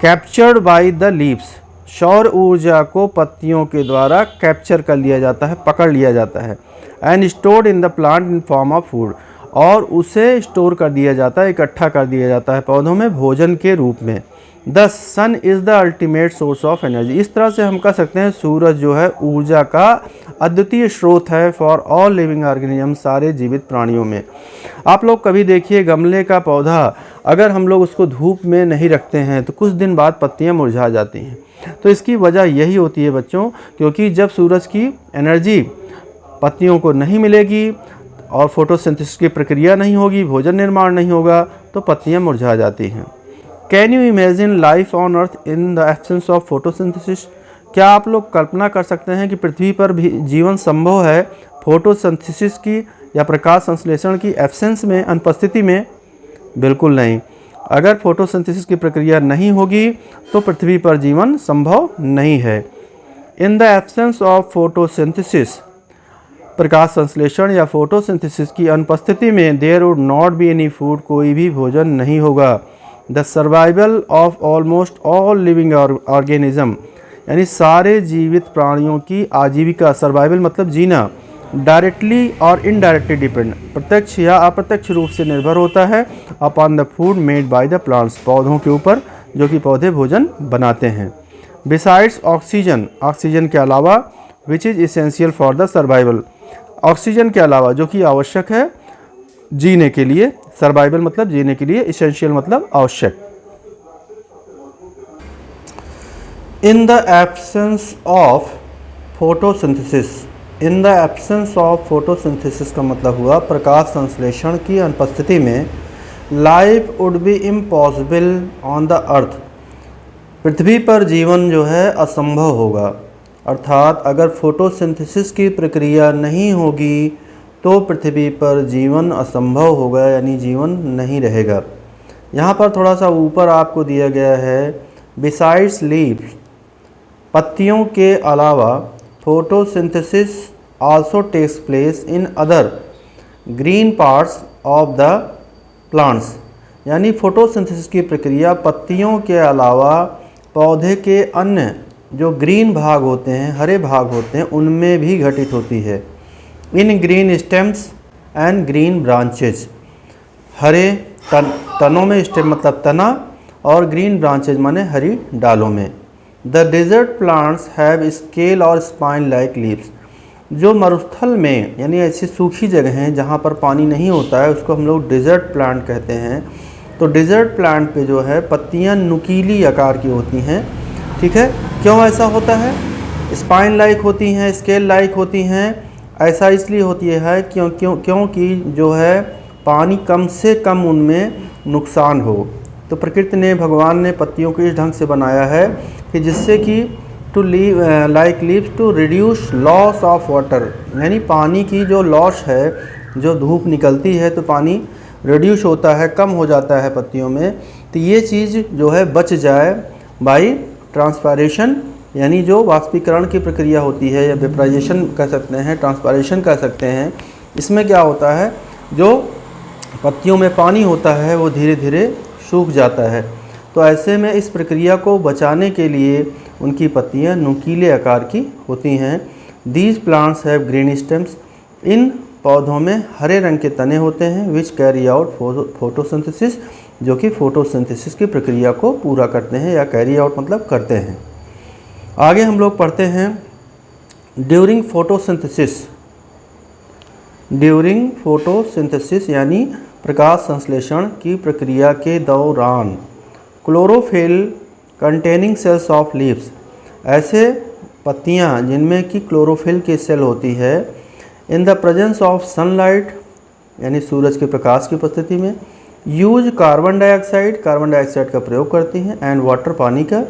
captured by the leaves, सौर ऊर्जा को पत्तियों के द्वारा कैप्चर कर लिया जाता है, पकड़ लिया जाता है। And stored in the plant in form of food, और उसे स्टोर कर दिया जाता है, इकट्ठा कर दिया जाता है पौधों में भोजन के रूप में। The sun is the ultimate source of energy, इस तरह से हम कह सकते हैं सूरज जो है ऊर्जा का अद्वितीय स्रोत है फॉर ऑल लिविंग ऑर्गेनिज्म, सारे जीवित प्राणियों में। आप लोग कभी देखिए गमले का पौधा अगर हम लोग उसको धूप में नहीं रखते हैं तो कुछ दिन बाद पत्तियां मुरझा जाती हैं। तो इसकी वजह यही होती है बच्चों, क्योंकि जब सूरज की एनर्जी पत्तियों को नहीं मिलेगी और फोटोसिंथेसिस की प्रक्रिया नहीं होगी, भोजन निर्माण नहीं होगा, तो पत्तियां मुरझा जाती हैं। Can you imagine life on earth in the absence of photosynthesis, क्या आप लोग कल्पना कर सकते हैं कि पृथ्वी पर भी जीवन संभव है फोटोसिंथेसिस की या प्रकाश संश्लेषण की एब्सेंस में, अनुपस्थिति में? बिल्कुल नहीं। अगर फोटोसिंथेसिस की प्रक्रिया नहीं होगी तो पृथ्वी पर जीवन संभव नहीं है। In the absence of photosynthesis प्रकाश संश्लेषण या फोटोसिंथेसिस की अनुपस्थिति में there would not be any food, कोई भी भोजन नहीं होगा। The survival of almost all living organism, यानी सारे जीवित प्राणियों की आजीविका, सर्वाइवल मतलब जीना, डायरेक्टली और इनडायरेक्टली डिपेंड, प्रत्यक्ष या अप्रत्यक्ष रूप से निर्भर होता है upon the food made by the plants, पौधों के ऊपर जो कि पौधे भोजन बनाते हैं। बिसाइड्स ऑक्सीजन, ऑक्सीजन के अलावा, which is essential for the survival, oxygen के अलावा जो कि आवश्यक है जीने के लिए, सर्वाइवल मतलब जीने के लिए, इसेंशियल मतलब आवश्यक। In the absence of photosynthesis, in the absence of photosynthesis का मतलब हुआ प्रकाश संश्लेषण की अनुपस्थिति में life would be impossible on the earth, पृथ्वी पर जीवन जो है असंभव होगा। अर्थात अगर फोटोसिंथेसिस की प्रक्रिया नहीं होगी तो पृथ्वी पर जीवन असंभव होगा, यानी जीवन नहीं रहेगा। यहाँ पर थोड़ा सा ऊपर आपको दिया गया है, बिसाइड्स लीव्स, पत्तियों के अलावा photosynthesis also takes place in other green parts of the plants, यानी फोटोसिंथेसिस की प्रक्रिया पत्तियों के अलावा पौधे के अन्य जो ग्रीन भाग होते हैं, हरे भाग होते हैं, उनमें भी घटित होती है। In green stems and green branches, हरे तनों में, स्टेम मतलब तना, और ग्रीन ब्रांचेज माने हरी डालों में। The desert plants have scale और स्पाइन लाइक लीव्स, जो मरुस्थल में यानी ऐसी सूखी जगह हैं जहाँ पर पानी नहीं होता है उसको हम लोग डेजर्ट प्लांट कहते हैं। तो डेजर्ट प्लांट पे जो है पत्तियाँ नुकीली आकार की होती हैं, ठीक है। क्यों ऐसा होता है? स्पाइन लाइक होती हैं, स्केल लाइक होती हैं, ऐसा इसलिए होती है क्योंकि जो है पानी कम से कम उनमें नुकसान हो। तो प्रकृति ने, भगवान ने पत्तियों को इस ढंग से बनाया है कि जिससे कि to leave like leaves to reduce loss of water, यानी पानी की जो लॉस है, जो धूप निकलती है तो पानी रिड्यूस होता है, कम हो जाता है पत्तियों में, तो ये चीज़ जो है बच जाए बाई ट्रांसपायरेशन, यानी जो वाष्पीकरण की प्रक्रिया होती है या वेपराइजेशन कह सकते हैं, ट्रांसपायरेशन कह सकते हैं। इसमें क्या होता है, जो पत्तियों में पानी होता है वो धीरे धीरे सूख जाता है। तो ऐसे में इस प्रक्रिया को बचाने के लिए उनकी पत्तियां नुकीले आकार की होती हैं। These plants have green stems, इन पौधों में हरे रंग के तने होते हैं, विच कैरी आउट फोटोसिंथेसिस, जो कि फोटोसिंथेसिस की प्रक्रिया को पूरा करते हैं या कैरी आउट मतलब करते हैं। आगे हम लोग पढ़ते हैं ड्यूरिंग फोटोसिंथेसिस। ड्यूरिंग फोटोसिंथेसिस यानी प्रकाश संश्लेषण की प्रक्रिया के दौरान chlorophyll containing cells of leaves, ऐसे पत्तियां जिनमें कि क्लोरोफिल की सेल होती है, in the presence of sunlight यानी सूरज के प्रकाश की उपस्थिति में, use carbon dioxide, carbon dioxide का प्रयोग करती हैं, एंड वाटर पानी का,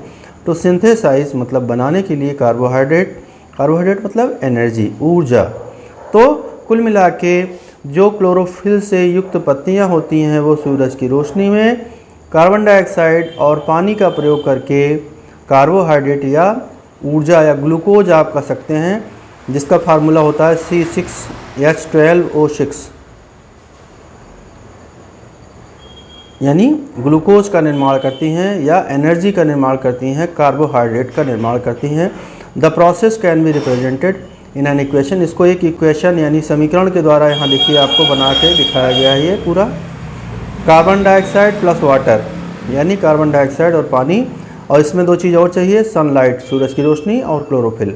टू सिंथेसाइज मतलब बनाने के लिए कार्बोहाइड्रेट, कार्बोहाइड्रेट मतलब एनर्जी, ऊर्जा। तो कुल मिला के जो क्लोरोफिल से युक्त पत्तियां होती हैं वो सूरज की रोशनी में कार्बन डाइऑक्साइड और पानी का प्रयोग करके कार्बोहाइड्रेट या ऊर्जा या ग्लूकोज आप कह सकते हैं, जिसका फार्मूला होता है C6H12O6, यानी ग्लूकोज का निर्माण करती हैं या एनर्जी का निर्माण करती हैं, कार्बोहाइड्रेट का निर्माण करती हैं। The process can be represented in an equation, इसको एक इक्वेशन यानी समीकरण के द्वारा यहाँ देखिए आपको बना के दिखाया गया है ये पूरा। कार्बन डाइऑक्साइड प्लस वाटर यानी कार्बन डाइऑक्साइड और पानी, और इसमें दो चीज़ और चाहिए, सनलाइट सूरज की रोशनी और क्लोरोफिल,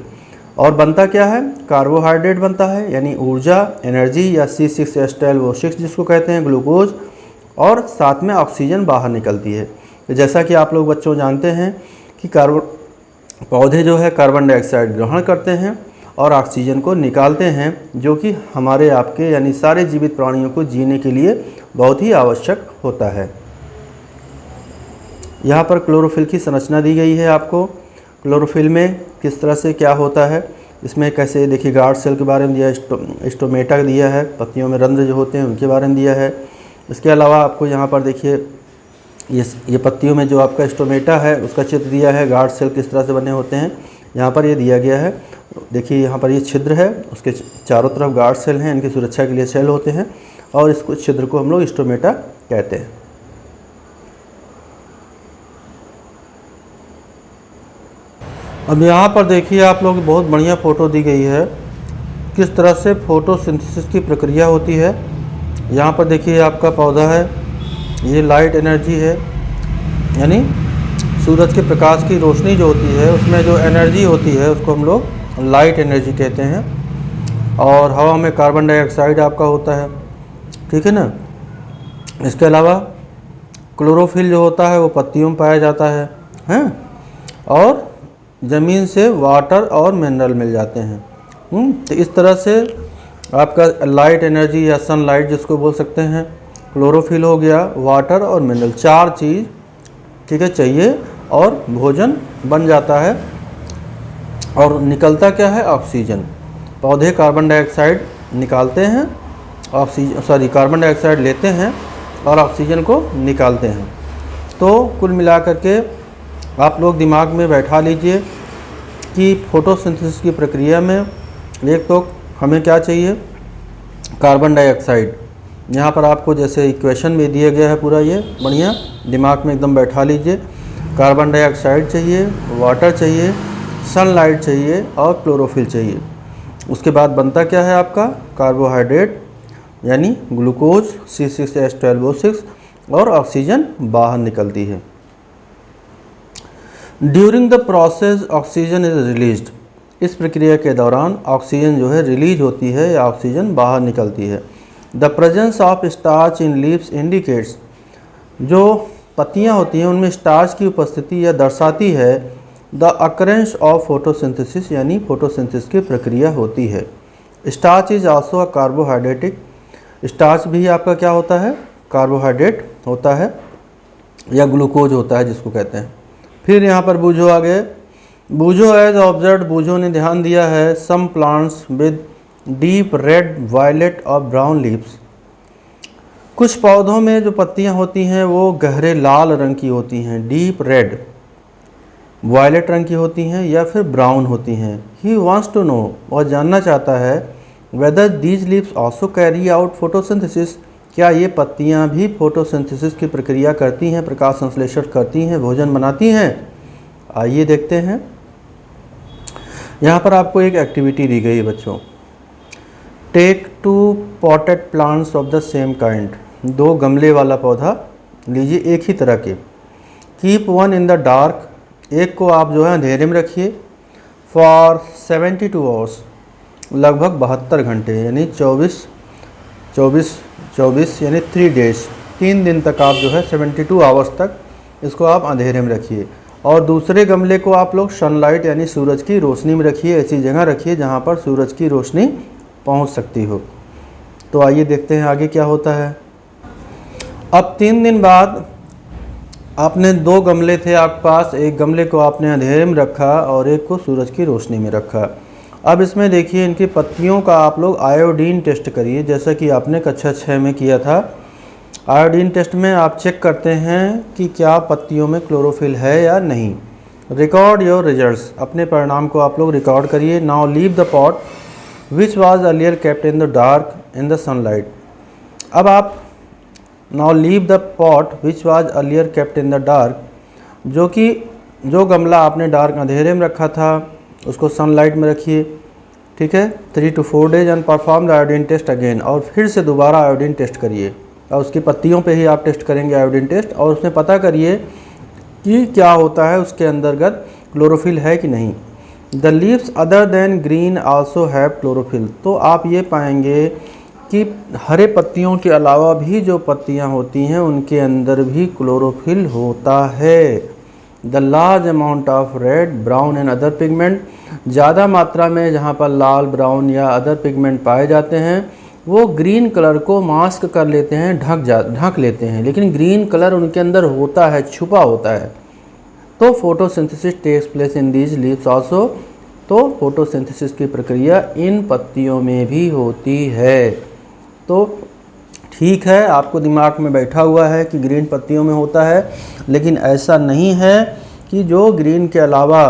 और बनता क्या है, कार्बोहाइड्रेट बनता है यानी ऊर्जा, एनर्जी या C6H12O6 जिसको कहते हैं ग्लूकोज, और साथ में ऑक्सीजन बाहर निकलती है। तो जैसा कि आप लोग बच्चों जानते हैं कि पौधे जो है कार्बन डाइऑक्साइड ग्रहण करते हैं और ऑक्सीजन को निकालते हैं, जो कि हमारे आपके यानी सारे जीवित प्राणियों को जीने के लिए बहुत ही आवश्यक होता है। यहाँ पर क्लोरोफिल की संरचना दी गई है आपको। क्लोरोफिल में किस तरह से क्या होता है, इसमें कैसे देखिए गार्ड सेल के बारे में दिया है, स्टोमेटा दिया है, पत्तियों में रंध्र जो होते हैं उनके बारे में दिया है। इसके अलावा आपको यहाँ पर देखिए ये पत्तियों में जो आपका स्टोमेटा है उसका चित्र दिया है, गार्ड सेल किस तरह से बने होते हैं यहाँ पर ये दिया गया है। देखिए यहाँ पर ये छिद्र है, उसके चारों तरफ गार्ड सेल हैं, इनकी सुरक्षा के लिए सेल होते हैं और इसको छिद्र को हम लोग स्टोमेटा कहते हैं। अब यहाँ पर देखिए आप लोग, बहुत बढ़िया फ़ोटो दी गई है किस तरह से फोटोसिंथेसिस की प्रक्रिया होती है। यहाँ पर देखिए आपका पौधा है, ये लाइट एनर्जी है, यानी सूरज के प्रकाश की रोशनी जो होती है उसमें जो एनर्जी होती है उसको हम लोग लाइट एनर्जी कहते हैं। और हवा में कार्बन डाइऑक्साइड आपका होता है, ठीक है ना। इसके अलावा क्लोरोफिल जो होता है वो पत्तियों में पाया जाता है, हैं, और ज़मीन से वाटर और मिनरल मिल जाते हैं। तो इस तरह से आपका लाइट एनर्जी या सनलाइट जिसको बोल सकते हैं, क्लोरोफिल हो गया, वाटर और मिनरल, 4 चीज़, ठीक है, चाहिए और भोजन बन जाता है। और निकलता क्या है? ऑक्सीजन। पौधे कार्बन डाइऑक्साइड निकालते हैं, कार्बन डाइऑक्साइड लेते हैं और ऑक्सीजन को निकालते हैं। तो कुल मिलाकर के आप लोग दिमाग में बैठा लीजिए कि फोटोसिंथेसिस की प्रक्रिया में एक तो हमें क्या चाहिए? Carbon dioxide. यहाँ पर आपको जैसे इक्वेशन में दिया गया है पूरा, ये बढ़िया दिमाग में एकदम बैठा लीजिए। कार्बन डाइऑक्साइड चाहिए, वाटर चाहिए, सनलाइट चाहिए और क्लोरोफिल चाहिए। उसके बाद बनता क्या है आपका? कार्बोहाइड्रेट यानी ग्लूकोज C6H12O6 और ऑक्सीजन बाहर निकलती है। During the process oxygen is released. इस प्रक्रिया के दौरान ऑक्सीजन जो है रिलीज होती है या ऑक्सीजन बाहर निकलती है। The presence of starch in leaves indicates. जो पत्तियां होती हैं उनमें स्टार्च की उपस्थिति या दर्शाती है द अकरेंस ऑफ फोटोसिंथेसिस, यानी फोटोसिंथेसिस की प्रक्रिया होती है। Starch is also a carbohydrate. Starch भी आपका क्या होता है? कार्बोहाइड्रेट होता है या ग्लूकोज होता है जिसको कहते हैं। फिर यहाँ पर बूझो आ गए। बूझो एज ऑब्जर्व, बूझो ने ध्यान दिया है some plants with deep red, violet और ब्राउन लीव्स। कुछ पौधों में जो पत्तियाँ होती हैं वो गहरे लाल रंग की होती हैं, डीप रेड, वायलेट रंग की होती हैं या फिर ब्राउन होती हैं। ही वांट्स टू नो, और जानना चाहता है, whether these leaves also carry out photosynthesis. क्या ये पत्तियाँ भी फोटोसिंथेसिस की प्रक्रिया करती हैं, प्रकाश संश्लेषण करती हैं, भोजन बनाती हैं? आइए देखते हैं। यहाँ पर आपको एक एक्टिविटी दी गई है बच्चों। Take 2 potted plants of the same kind. 2 गमले वाला पौधा लीजिए एक ही तरह के। Keep one in the dark, एक को आप जो है अंधेरे में रखिए। फॉर 72 आवर्स, लगभग 72 घंटे, यानी 24 यानी 3 डेज, 3 दिन तक आप जो है 72 आवर्स तक इसको आप अंधेरे में रखिए। और दूसरे गमले को आप लोग सनलाइट यानी सूरज की रोशनी में रखिए। ऐसी जगह रखिए जहाँ पर सूरज की रोशनी पहुँच सकती हो। तो आइए देखते हैं आगे क्या होता है। अब 3 दिन बाद आपने 2 गमले थे आपके पास, एक गमले को आपने अंधेरे में रखा और एक को सूरज की रोशनी में रखा। अब इसमें देखिए इनकी पत्तियों का आप लोग आयोडीन टेस्ट करिए, जैसा कि आपने कक्षा 6 में किया था। आयोडीन टेस्ट में आप चेक करते हैं कि क्या पत्तियों में क्लोरोफिल है या नहीं। रिकॉर्ड योर रिजल्ट्स, अपने परिणाम को आप लोग रिकॉर्ड करिए। Now leave the pot which was earlier kept in the dark in the sunlight. अब आप now leave the pot which was earlier kept in the dark, जो गमला आपने डार्क अंधेरे में रखा था उसको सनलाइट में रखिए, ठीक है। 3 to 4 days and perform the iodine test again, और फिर से दोबारा आयोडीन टेस्ट करिए। और उसकी पत्तियों पे ही आप टेस्ट करेंगे आयोडीन टेस्ट, और उसमें पता करिए कि क्या होता है, उसके अंतर्गत क्लोरोफिल है कि नहीं। The leaves other than green also have chlorophyll. तो आप ये पाएंगे कि हरे पत्तियों के अलावा भी जो पत्तियाँ होती हैं उनके अंदर भी क्लोरोफिल होता है। The large amount of red, brown and other pigment, ज़्यादा मात्रा में जहाँ पर लाल, ब्राउन या अदर पिगमेंट पाए जाते हैं वो ग्रीन कलर को मास्क कर लेते हैं, ढक लेते हैं, लेकिन ग्रीन कलर उनके अंदर होता है, छुपा होता है। तो photosynthesis takes place in these leaves also. तो फोटोसिंथेसिस की प्रक्रिया इन पत्तियों में भी होती है। तो ठीक है, आपको दिमाग में बैठा हुआ है कि ग्रीन पत्तियों में होता है, लेकिन ऐसा नहीं है कि जो ग्रीन के अलावा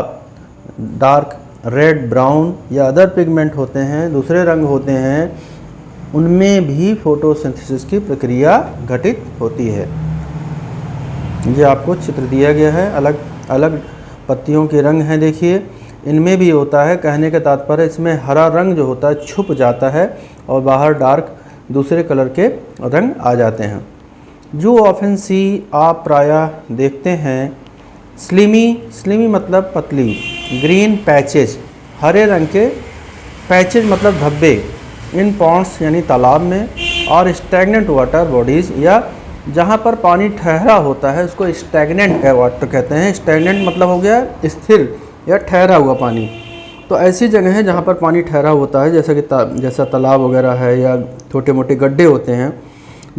डार्क रेड, ब्राउन या अदर पिगमेंट होते हैं, दूसरे रंग होते हैं, उनमें भी फोटोसिंथेसिस की प्रक्रिया घटित होती है। ये आपको चित्र दिया गया है, अलग अलग पत्तियों के रंग हैं, देखिए इनमें भी होता है। कहने का तात्पर्य इसमें हरा रंग जो होता है छुप जाता है और बाहर डार्क दूसरे कलर के रंग आ जाते हैं। जो ऑफन सी आप प्रायः देखते हैं स्लिमी मतलब पतली, ग्रीन पैचेज हरे रंग के, पैचेज मतलब धब्बे, इन पॉन्ड्स यानी तालाब में, और स्टैग्नेंट वाटर बॉडीज़ या जहाँ पर पानी ठहरा होता है उसको स्टैग्नेंट वाटर कहते हैं। स्टैग्नेंट मतलब हो गया स्थिर या ठहरा हुआ पानी। तो ऐसी जगह है जहाँ पर पानी ठहरा होता है, जैसा तालाब वगैरह है या छोटे मोटे गड्ढे होते हैं।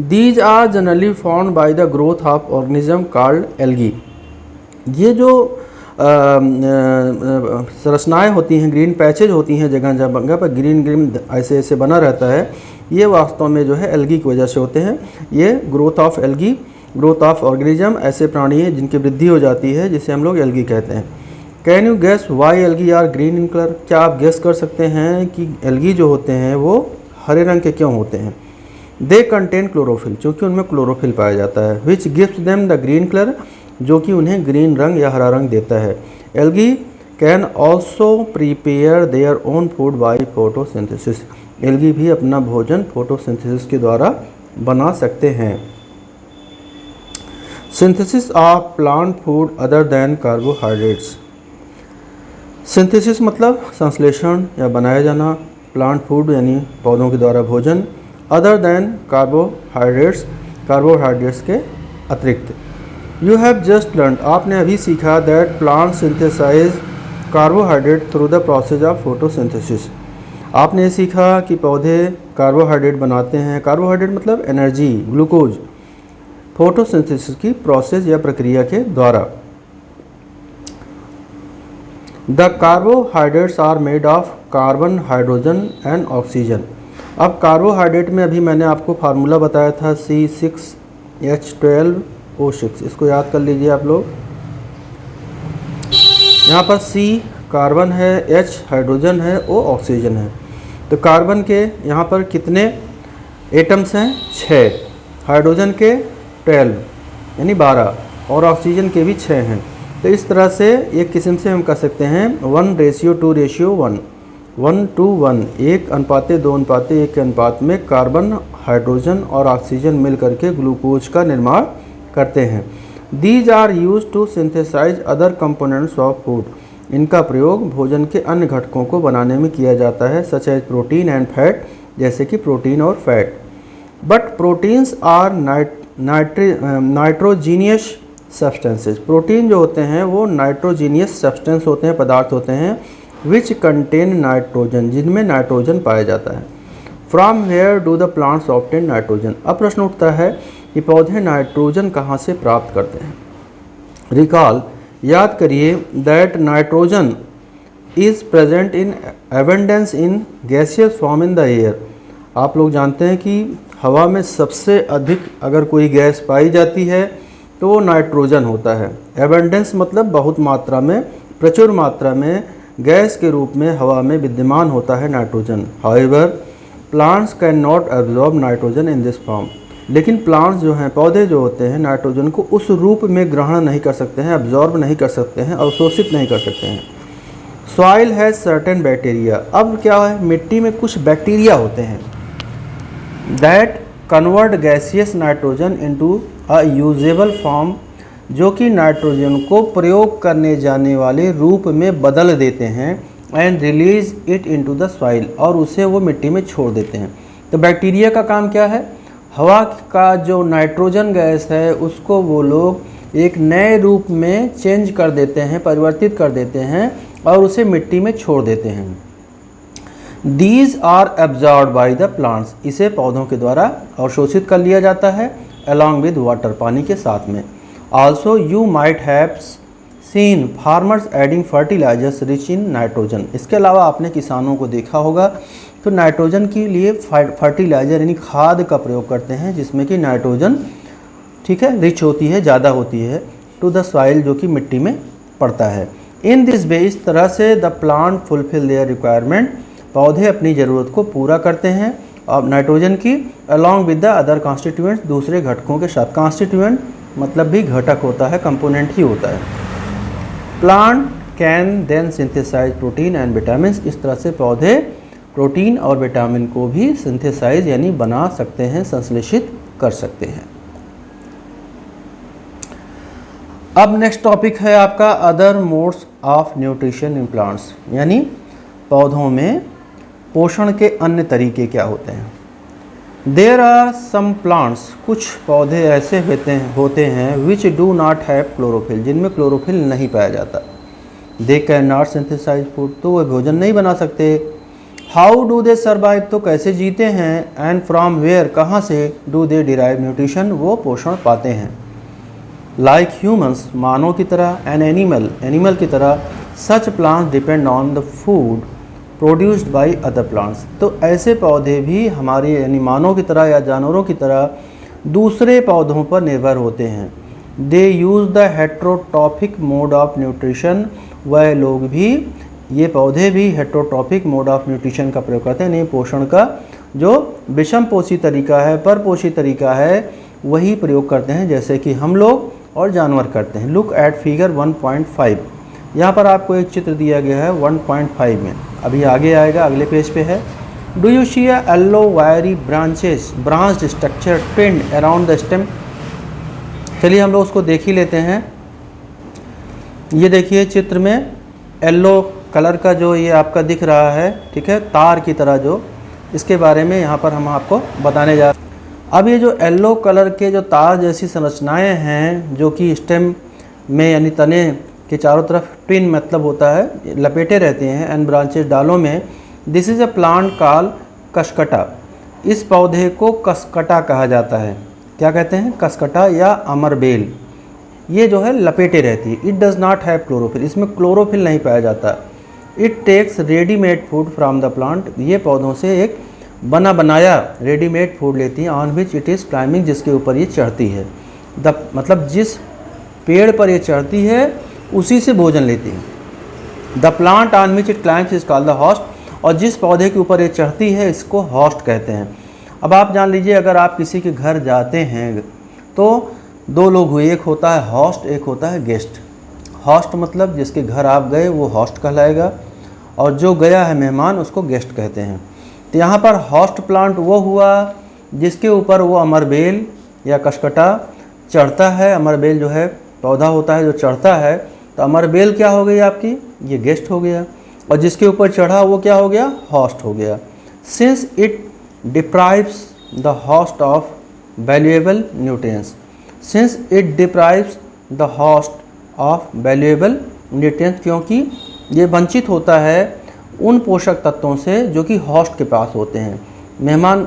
These are generally formed by the growth of organism called algae. ये जो संरचनाएँ होती हैं, ग्रीन पैचेज होती हैं जगह जगह पर ग्रीन ऐसे ऐसे बना रहता है, ये वास्तव में जो है एल्गी की वजह से होते हैं। ये growth of algae, growth of organism, ऐसे प्राणी हैं जिनकी वृद्धि हो जाती है जिसे हम लोग एल्गी कहते हैं। Can you guess why algae are green in colour? क्या आप गेस कर सकते हैं कि एल्गी जो होते हैं वो हरे रंग के क्यों होते हैं? दे कंटेन क्लोरोफिल, क्योंकि उनमें क्लोरोफिल पाया जाता है, which gives them the green colour, जो कि उन्हें ग्रीन रंग या हरा रंग देता है। Algae can also prepare their own food by photosynthesis. Algae भी अपना भोजन फोटोसिंथेसिस के द्वारा बना सकते हैं। Synthesis of plant food other than carbohydrates. Synthesis मतलब संश्लेषण या बनाया जाना, प्लांट फूड यानी पौधों के द्वारा भोजन, अदर दैन कार्बोहाइड्रेट्स, कार्बोहाइड्रेट्स के अतिरिक्त। यू हैव जस्ट लर्न, आपने अभी सीखा that plant synthesize carbohydrate through the process of photosynthesis. आपने सीखा कि पौधे कार्बोहाइड्रेट बनाते हैं, कार्बोहाइड्रेट मतलब एनर्जी, ग्लूकोज, फोटोसिंथेसिस की प्रोसेस या प्रक्रिया के द्वारा। The carbohydrates are made of carbon, hydrogen and oxygen. अब कार्बोहाइड्रेट में अभी मैंने आपको फार्मूला बताया था C6H12O6, इसको याद कर लीजिए आप लोग। यहाँ पर C कार्बन है, H हाइड्रोजन है, O ऑक्सीजन है। तो कार्बन के यहाँ पर कितने एटम्स हैं? 6, हाइड्रोजन के 12 यानी 12 और ऑक्सीजन के भी 6 हैं। तो इस तरह से एक किस्म से हम कह सकते हैं 1:2:1, 1:1, 1:2:1 के अनुपात में कार्बन, हाइड्रोजन और ऑक्सीजन मिल करके ग्लूकोज का निर्माण करते हैं। These are use to synthesize other components of food. इनका प्रयोग भोजन के अन्य घटकों को बनाने में किया जाता है, such as protein and fat, जैसे कि प्रोटीन और fat. But proteins are nitrogenous substances. Protein जो होते हैं वो नाइट्रोजीनियस सब्सटेंस होते हैं, पदार्थ होते हैं, विच कंटेन नाइट्रोजन, जिनमें नाइट्रोजन पाया जाता है। From where do the plants obtain nitrogen. अब प्रश्न उठता है कि पौधे नाइट्रोजन कहाँ से प्राप्त करते हैं? रिकॉल, याद करिए, that nitrogen is present in abundance in gaseous form in the air. आप लोग जानते हैं कि हवा में सबसे अधिक अगर कोई गैस पाई जाती है तो वो नाइट्रोजन होता है। एबंडेंस मतलब बहुत मात्रा में, प्रचुर मात्रा में गैस के रूप में हवा में विद्यमान होता है nitrogen. However plants can not absorb nitrogen in this form. लेकिन प्लांट्स जो हैं, पौधे जो होते हैं, नाइट्रोजन को उस रूप में ग्रहण नहीं कर सकते हैं, एब्जॉर्ब नहीं कर सकते हैं, अवशोषित नहीं कर सकते हैं। Soil has certain bacteria. अब क्या है, मिट्टी में कुछ बैक्टीरिया होते हैं that convert gaseous nitrogen into a usable form, जो कि नाइट्रोजन को प्रयोग करने जाने वाले रूप में बदल देते हैं, and release it into the soil, और उसे वो मिट्टी में छोड़ देते हैं। तो बैक्टीरिया का काम क्या है? हवा का जो नाइट्रोजन गैस है उसको वो लोग एक नए रूप में चेंज कर देते हैं, परिवर्तित कर देते हैं और उसे मिट्टी में छोड़ देते हैं। These are absorbed by the plants. इसे पौधों के द्वारा अवशोषित कर लिया जाता है, अलॉन्ग विद वाटर, पानी के साथ में। Also you might have seen farmers adding fertilizers rich in nitrogen. इसके अलावा आपने किसानों को देखा होगा तो नाइट्रोजन के लिए फर्टिलाइज़र यानी खाद का प्रयोग करते हैं, जिसमें कि नाइट्रोजन, ठीक है, रिच होती है, ज़्यादा होती है, टू द सॉइल, जो कि मिट्टी में पड़ता है। इन दिस वे, इस तरह से the plant fulfil their requirement, पौधे अपनी ज़रूरत को पूरा करते हैं और नाइट्रोजन की along with the other constituents, दूसरे घटकों के साथ। कॉन्स्टिट्यूएंट मतलब भी घटक होता है, कंपोनेंट ही होता है। Plant can then synthesize protein and vitamin, इस तरह से पौधे प्रोटीन और विटामिन को भी सिंथेसाइज यानी बना सकते हैं, संश्लेषित कर सकते हैं। अब नेक्स्ट टॉपिक है आपका other modes of nutrition in plants, यानी पौधों में पोषण के अन्य तरीके क्या होते हैं। देयर आर सम प्लांट्स, कुछ पौधे ऐसे होते हैं which do not have chlorophyll, जिनमें क्लोरोफिल नहीं पाया जाता। They can not synthesize food, तो वह भोजन नहीं बना सकते। हाउ डू दे सर्वाइव, तो कैसे जीते हैं। एंड फ्रॉम वेयर, कहाँ से। डू दे डिराइव न्यूट्रिशन, वो पोषण पाते हैं। लाइक ह्यूमन्स, मानव की तरह। एन एनिमल, एनिमल की तरह। सच plants depend on the food produced by other plants, तो ऐसे पौधे भी हमारे यानी मानव की तरह या जानवरों की तरह दूसरे पौधों पर निर्भर होते हैं। They use the heterotrophic mode of nutrition, वह लोग भी, ये पौधे भी हेट्रोट्रॉफिक मोड ऑफ न्यूट्रिशन का प्रयोग करते हैं, यानी पोषण का जो विषम पोषी तरीका है, परपोषी तरीका है, वही प्रयोग करते हैं, जैसे कि हम लोग और जानवर करते हैं। लुक एट फिगर 1.5, यहाँ पर आपको एक चित्र दिया गया है 1.5 में, अभी आगे आएगा, अगले पेज पे है। Do you see a yellow wiry branched structure twined around the stem, चलिए हम लोग उसको देख ही लेते हैं। ये देखिए चित्र में येलो कलर का जो ये आपका दिख रहा है, ठीक है, तार की तरह, जो इसके बारे में यहाँ पर हम आपको बताने जा रहे हैं। अब ये जो येलो कलर के जो तार जैसी संरचनाएं हैं जो कि स्टेम में यानी तने के चारों तरफ ट्विन मतलब होता है लपेटे रहते हैं, एंड ब्रांचेस डालों में। This is a plant call cuscuta, इस पौधे को कसकटा कहा जाता है। क्या कहते हैं, कसकटा या अमरबेल। ये जो है लपेटे रहती है। It does not have chlorophyll, इसमें क्लोरोफिल नहीं पाया जाता। It takes readymade food from the plant, ये पौधों से एक बना बनाया रेडीमेड फूड लेती है। On which it is climbing, जिसके ऊपर ये चढ़ती है। मतलब जिस पेड़ पर ये चढ़ती है उसी से भोजन लेती है। The plant on which it climbs is called the host, और जिस पौधे के ऊपर ये चढ़ती है इसको हॉस्ट कहते हैं। अब आप जान लीजिए, अगर आप किसी के घर जाते हैं तो दो लोग हुए, एक होता है हॉस्ट, एक होता है गेस्ट। हॉस्ट मतलब जिसके घर आप गए वो हॉस्ट कहलाएगा, और जो गया है मेहमान उसको गेस्ट कहते हैं। तो यहाँ पर हॉस्ट प्लांट वो हुआ जिसके ऊपर वो अमरबेल या कसकटा चढ़ता है। अमरबेल जो है पौधा होता है जो चढ़ता है, तो अमरबेल क्या हो गई आपकी, ये गेस्ट हो गया, और जिसके ऊपर चढ़ा वो क्या हो गया, हॉस्ट हो गया। Since it deprives the host of valuable nutrients, since it deprives the host of valuable nutrients, क्योंकि ये वंचित होता है उन पोषक तत्वों से जो कि हॉस्ट के पास होते हैं। मेहमान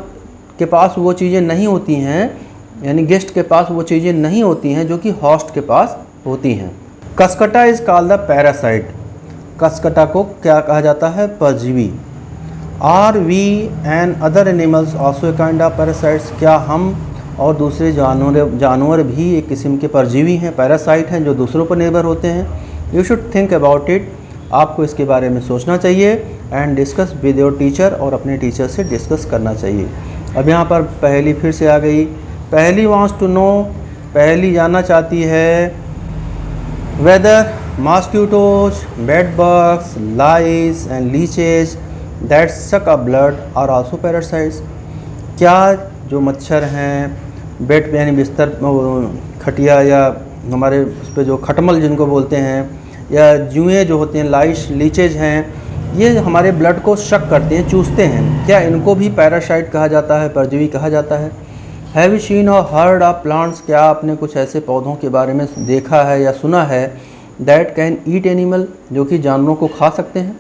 के पास वो चीज़ें नहीं होती हैं, यानी गेस्ट के पास वो चीज़ें नहीं होती हैं जो कि हॉस्ट के पास होती हैं। Cuscuta is called the parasite, cuscuta को क्या कहा जाता है, परजीवी। Are we and other animals also kind of parasites, क्या हम और दूसरे जानवर भी एक किस्म के परजीवी हैं, पैरासाइट हैं, जो दूसरों पर निर्भर होते हैं। You should think about it, आपको इसके बारे में सोचना चाहिए। And discuss with your teacher, और अपने टीचर से डिस्कस करना चाहिए। अब यहाँ पर पहली फिर से आ गई। पहली वांट्स टू नो, पहली जानना चाहती है whether mosquitoes, bed bugs, lice and leeches that suck up blood are also parasites, क्या जो मच्छर हैं, बेड यानी बिस्तर, खटिया या हमारे उस पर जो खटमल जिनको बोलते हैं, या जुएँ जो होते हैं, लाइस लीचेज हैं, ये हमारे ब्लड को शक करते हैं, चूसते हैं, क्या इनको भी पैरासाइट कहा जाता है, परजीवी कहा जाता है। हैव यू सीन और हर्ड ऑफ प्लांट्स, क्या आपने कुछ ऐसे पौधों के बारे में देखा है या सुना है, दैट कैन ईट एनिमल, जो कि जानवरों को खा सकते हैं।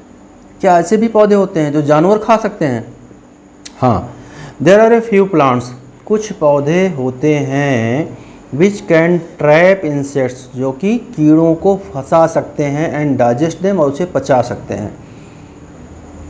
क्या ऐसे भी पौधे होते हैं जो जानवर खा सकते हैं? हाँ, there are a few plants, कुछ पौधे होते हैं विच कैन ट्रैप इंसेक्ट्स, जो कि कीड़ों को फंसा सकते हैं, एंड डाइजेस्ट देम, और उसे पचा सकते हैं।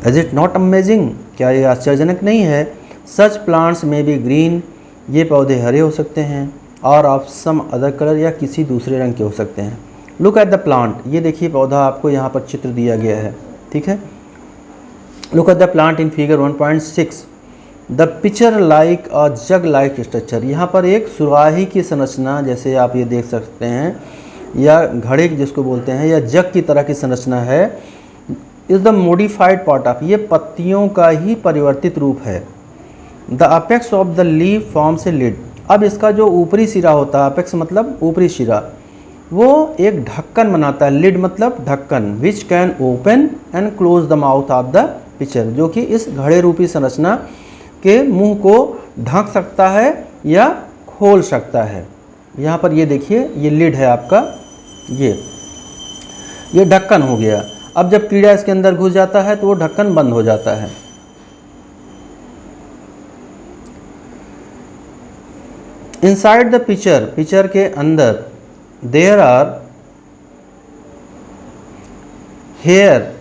इज इट नॉट अमेजिंग, क्या ये आश्चर्यजनक नहीं है। सच प्लांट्स में बी ग्रीन, ये पौधे हरे हो सकते हैं, और ऑफ सम अदर कलर, या किसी दूसरे रंग के हो सकते हैं। लुक एट द प्लांट, ये देखिए पौधा आपको यहाँ पर चित्र दिया गया है, ठीक है। Look at the plant in figure 1.6, the picture like a jug like structure. यहाँ पर एक सुराही की संरचना जैसे आप ये देख सकते हैं, या घड़े जिसको बोलते हैं, या जग की तरह की संरचना है। Is the modified part of, ये पत्तियों का ही परिवर्तित रूप है। The apex of the leaf forms a lid, अब इसका जो ऊपरी सिरा होता है, अपेक्स मतलब ऊपरी सिरा, वो एक ढक्कन बनाता है। लिड मतलब ढक्कन, which can open and close the mouth of the picture, जो कि इस घड़े रूपी संरचना के मुंह को ढक सकता है या खोल सकता है। यहाँ पर ये देखिए, ये लिड है आपका, ये ढक्कन हो गया। अब जब कीड़ा इसके अंदर घुस जाता है तो वो ढक्कन बंद हो जाता है। इनसाइड द पिक्चर, पिक्चर के अंदर देयर आर हेयर,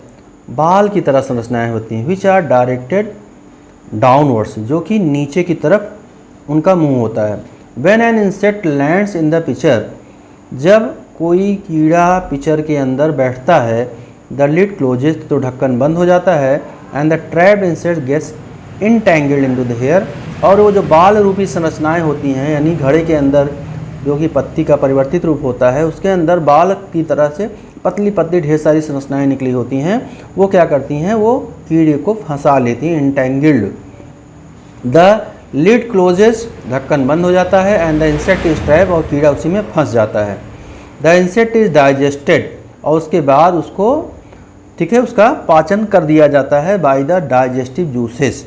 बाल की तरह संरचनाएं होती हैं, विच आर डायरेक्टेड डाउनवर्ड्स, जो कि नीचे की तरफ उनका मुंह होता है। When an insect lands in the picture, जब कोई कीड़ा पिक्चर के अंदर बैठता है, द लिड क्लोजेस, तो ढक्कन बंद हो जाता है, and the trapped insect gets entangled into the hair, और वो जो बाल रूपी संरचनाएं होती हैं, यानी घड़े के अंदर जो कि पत्ती का परिवर्तित रूप होता है, उसके अंदर बाल की तरह से पतली पतली ढेर सारी संरचनाएं निकली होती हैं, वो क्या करती हैं, वो कीड़े को फंसा लेती हैं, इंटेंगल्ड। द लिड क्लोजेस, ढक्कन बंद हो जाता है, and the insect is trap, और कीड़ा उसी में फंस जाता है। द इंसेक्ट इज डाइजेस्टेड, और उसके बाद उसको, ठीक है, उसका पाचन कर दिया जाता है बाय द डाइजेस्टिव जूसेस,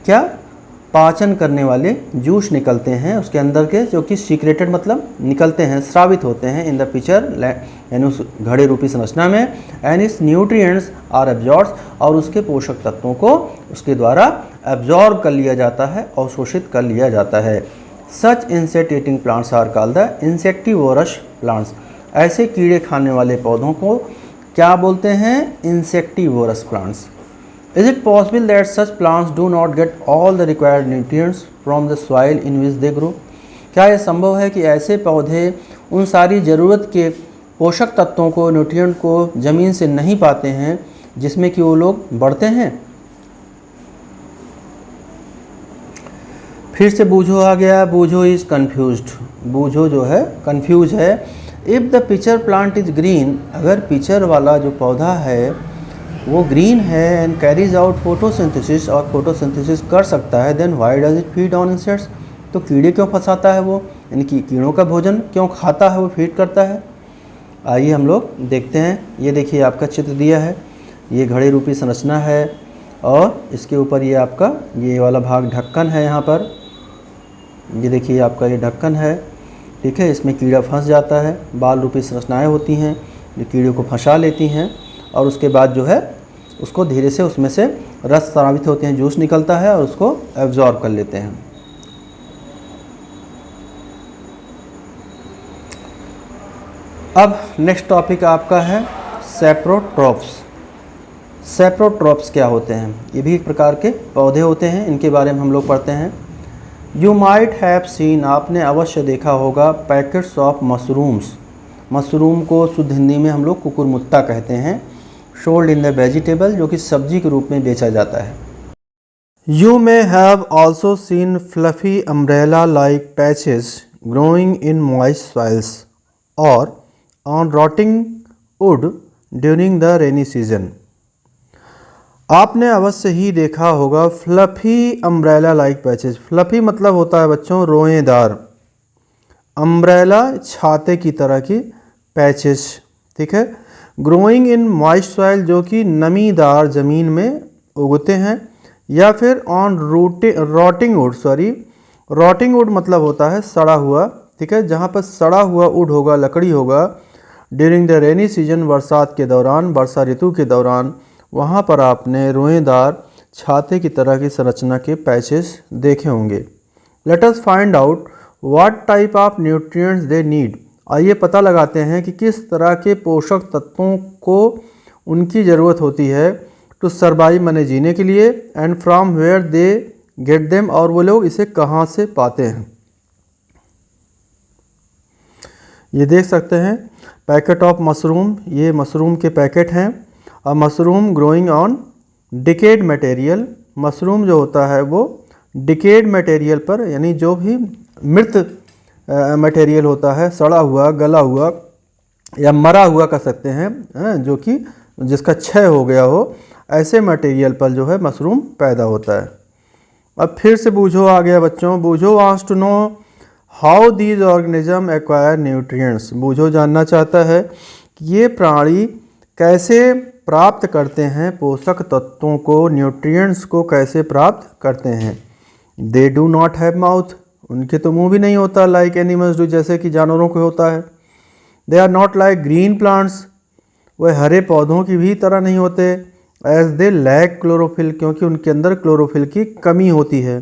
क्या, पाचन करने वाले जूस निकलते हैं उसके अंदर के, जो कि सीक्रेटेड मतलब निकलते हैं, स्रावित होते हैं इन द पिक्चर, यानी उस घड़े रूपी संरचना में, एंड इस न्यूट्रिएंट्स आर एब्जॉर्ब्ड, और उसके पोषक तत्वों को उसके द्वारा एब्जॉर्ब कर लिया जाता है, अवशोषित कर लिया जाता है। Such insect eating plants are called the insectivorous plants, ऐसे कीड़े खाने वाले पौधों को क्या बोलते हैं, insectivorous plants. Is it possible that such plants do not get all the required nutrients from the soil in which they grow? क्या यह संभव है कि ऐसे पौधे उन सारी ज़रूरत के पोषक तत्वों को, न्यूट्रिएंट को ज़मीन से नहीं पाते हैं जिसमें कि वो लोग बढ़ते हैं? फिर से बूझो आ गया, बूझो इज़ कन्फ्यूज्ड, बूझो जो है कन्फ्यूज है। If the picture plant is green, अगर पिक्चर वाला जो पौधा है वो ग्रीन है, एंड कैरीज आउट फोटोसिंथेसिस, और फोटोसिंथेसिस कर सकता है, then why does it feed on insects, तो कीड़े क्यों फंसाता है वो, यानी कि कीड़ों का भोजन क्यों खाता है, वो फीड करता है। आइए हम लोग देखते हैं। ये देखिए आपका चित्र दिया है, ये घड़े रूपी संरचना है, और इसके ऊपर ये आपका ये वाला भाग ढक्कन है। यहाँ पर ये देखिए आपका ये ढक्कन है, ठीक है, इसमें कीड़ा फंस जाता है, बाल रूपी संरचनाएँ होती हैं जो कीड़े को फंसा लेती हैं, और उसके बाद जो है उसको धीरे से उसमें से रस स्रावित होते हैं, जूस निकलता है, और उसको एब्जॉर्ब कर लेते हैं। अब नेक्स्ट टॉपिक आपका है सेप्रोट्रॉप्स। सेप्रोट्रॉप्स क्या होते हैं? ये भी एक प्रकार के पौधे होते हैं, इनके बारे में हम लोग पढ़ते हैं। यू माइट हैव सीन, आपने अवश्य देखा होगा, पैकेट्स ऑफ मशरूम्स, मशरूम को शुद्ध हिंदी में हम लोग कुकुरमुत्ता कहते हैं, सोल्ड इन द वेजिटेबल, जो कि सब्जी के रूप में बेचा जाता है। You may have also seen fluffy umbrella like patches growing in moist soils और on rotting wood during the rainy season. आपने अवश्य ही देखा होगा fluffy umbrella like patches. Fluffy मतलब होता है बच्चों रोएदार, अम्ब्रेला छाते की तरह की, पैचेस, ठीक है। ग्रोइंग इन मॉइस्ट सॉइल, जो कि नमीदार ज़मीन में उगते हैं, या फिर on rotting would, rotting would मतलब होता है सड़ा हुआ, ठीक है, जहाँ पर सड़ा हुआ वुड होगा, लकड़ी होगा, ड्यूरिंग द रेनी सीजन, बरसात के दौरान, वर्षा ऋतु के दौरान, वहाँ पर आपने रोएदार छाते की तरह की संरचना के पैचेस देखे होंगे। Let us find out what type of nutrients they need. आइए पता लगाते हैं कि किस तरह के पोषक तत्वों को उनकी ज़रूरत होती है टू सर्वाइव, माने जीने के लिए, and from where they get them, और वो लोग इसे कहाँ से पाते हैं। ये देख सकते हैं पैकेट ऑफ मशरूम, ये मशरूम के पैकेट हैं। A mushroom growing on decayed material, mushroom जो होता है वो डिकेड मटेरियल पर, यानी जो भी मृत मटेरियल होता है, सड़ा हुआ, गला हुआ या मरा हुआ कह सकते हैं, जो कि जिसका क्षय हो गया हो, ऐसे मटेरियल पर जो है मशरूम पैदा होता है। अब फिर से बूझो आ गया बच्चों। Boojho wants to know how these organism acquire nutrients. Boojho जानना चाहता है कि ये प्राणी कैसे प्राप्त करते हैं पोषक तत्वों को, न्यूट्रिएंट्स को कैसे प्राप्त करते हैं। They do not have mouth, उनके तो मुंह भी नहीं होता, लाइक एनिमल्स डू, जैसे कि जानवरों को होता है। They are not like green plants, वह हरे पौधों की भी तरह नहीं होते। एज दे लैक क्लोरोफिल, क्योंकि उनके अंदर क्लोरोफिल की कमी होती है,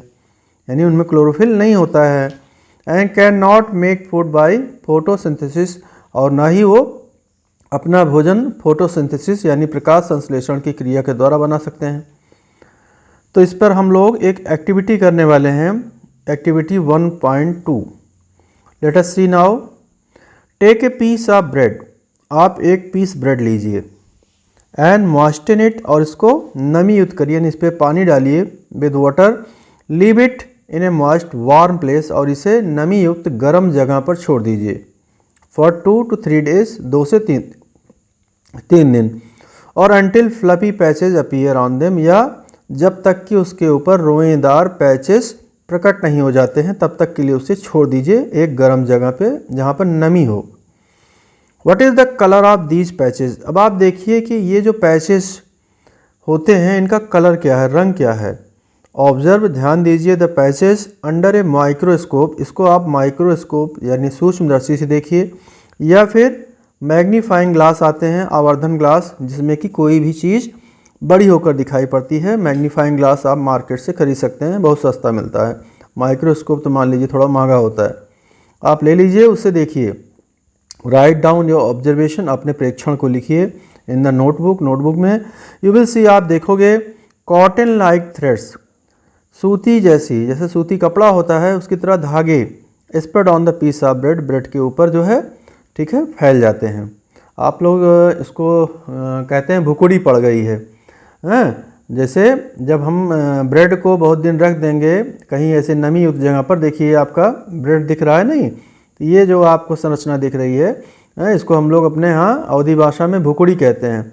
यानी उनमें क्लोरोफिल नहीं होता है। And can not make food by photosynthesis, और ना ही वो अपना भोजन फोटोसिंथेसिस यानी प्रकाश संश्लेषण की क्रिया के द्वारा बना सकते हैं। तो इस पर हम लोग एक एक्टिविटी करने वाले हैं, activity 1.2। Let us see now. Take a piece of bread, आप एक पीस ब्रेड लीजिए। एंड मॉइस्टन इट, और इसको नमी युक्त करिए, इस पर पानी डालिए with water. Leave it in a moist warm place, और इसे नमी युक्त गर्म जगह पर छोड़ दीजिए। फॉर 2 to 3 days, 2 से 3 दिन। और until fluffy patches appear on them, या जब तक कि उसके ऊपर रोएदार पैचेस प्रकट नहीं हो जाते हैं, तब तक के लिए उसे छोड़ दीजिए एक गर्म जगह पे जहाँ पर नमी हो। What is the colour of these patches. अब आप देखिए कि ये जो पैचेस होते हैं इनका कलर क्या है, रंग क्या है। ऑब्जर्व, ध्यान दीजिए, the patches under a microscope, इसको आप माइक्रोस्कोप यानी सूक्ष्मदर्शी से देखिए, या फिर मैग्नीफाइंग ग्लास आते हैं, आवर्धन ग्लास, जिसमें कि कोई भी चीज़ बड़ी होकर दिखाई पड़ती है। मैग्नीफाइंग ग्लास आप मार्केट से खरीद सकते हैं, बहुत सस्ता मिलता है। माइक्रोस्कोप तो मान लीजिए थोड़ा महंगा होता है, आप ले लीजिए, उससे देखिए। राइट डाउन योर ऑब्जर्वेशन, अपने प्रेक्षण को लिखिए इन द नोटबुक। नोटबुक में यू विल सी, आप देखोगे कॉटन लाइक थ्रेड्स, सूती जैसी, जैसे सूती कपड़ा होता है उसकी तरह धागे spread on the piece of bread, bread के ऊपर जो है, ठीक है, फैल जाते हैं। आप लोग इसको कहते हैं भुकुड़ी पड़ गई है, जैसे जब हम ब्रेड को बहुत दिन रख देंगे कहीं ऐसे नमी युक्त जगह पर, देखिए आपका ब्रेड दिख रहा है नहीं, तो ये जो आपको संरचना दिख रही है, इसको हम लोग अपने यहाँ अवधी भाषा में भुकुड़ी कहते हैं।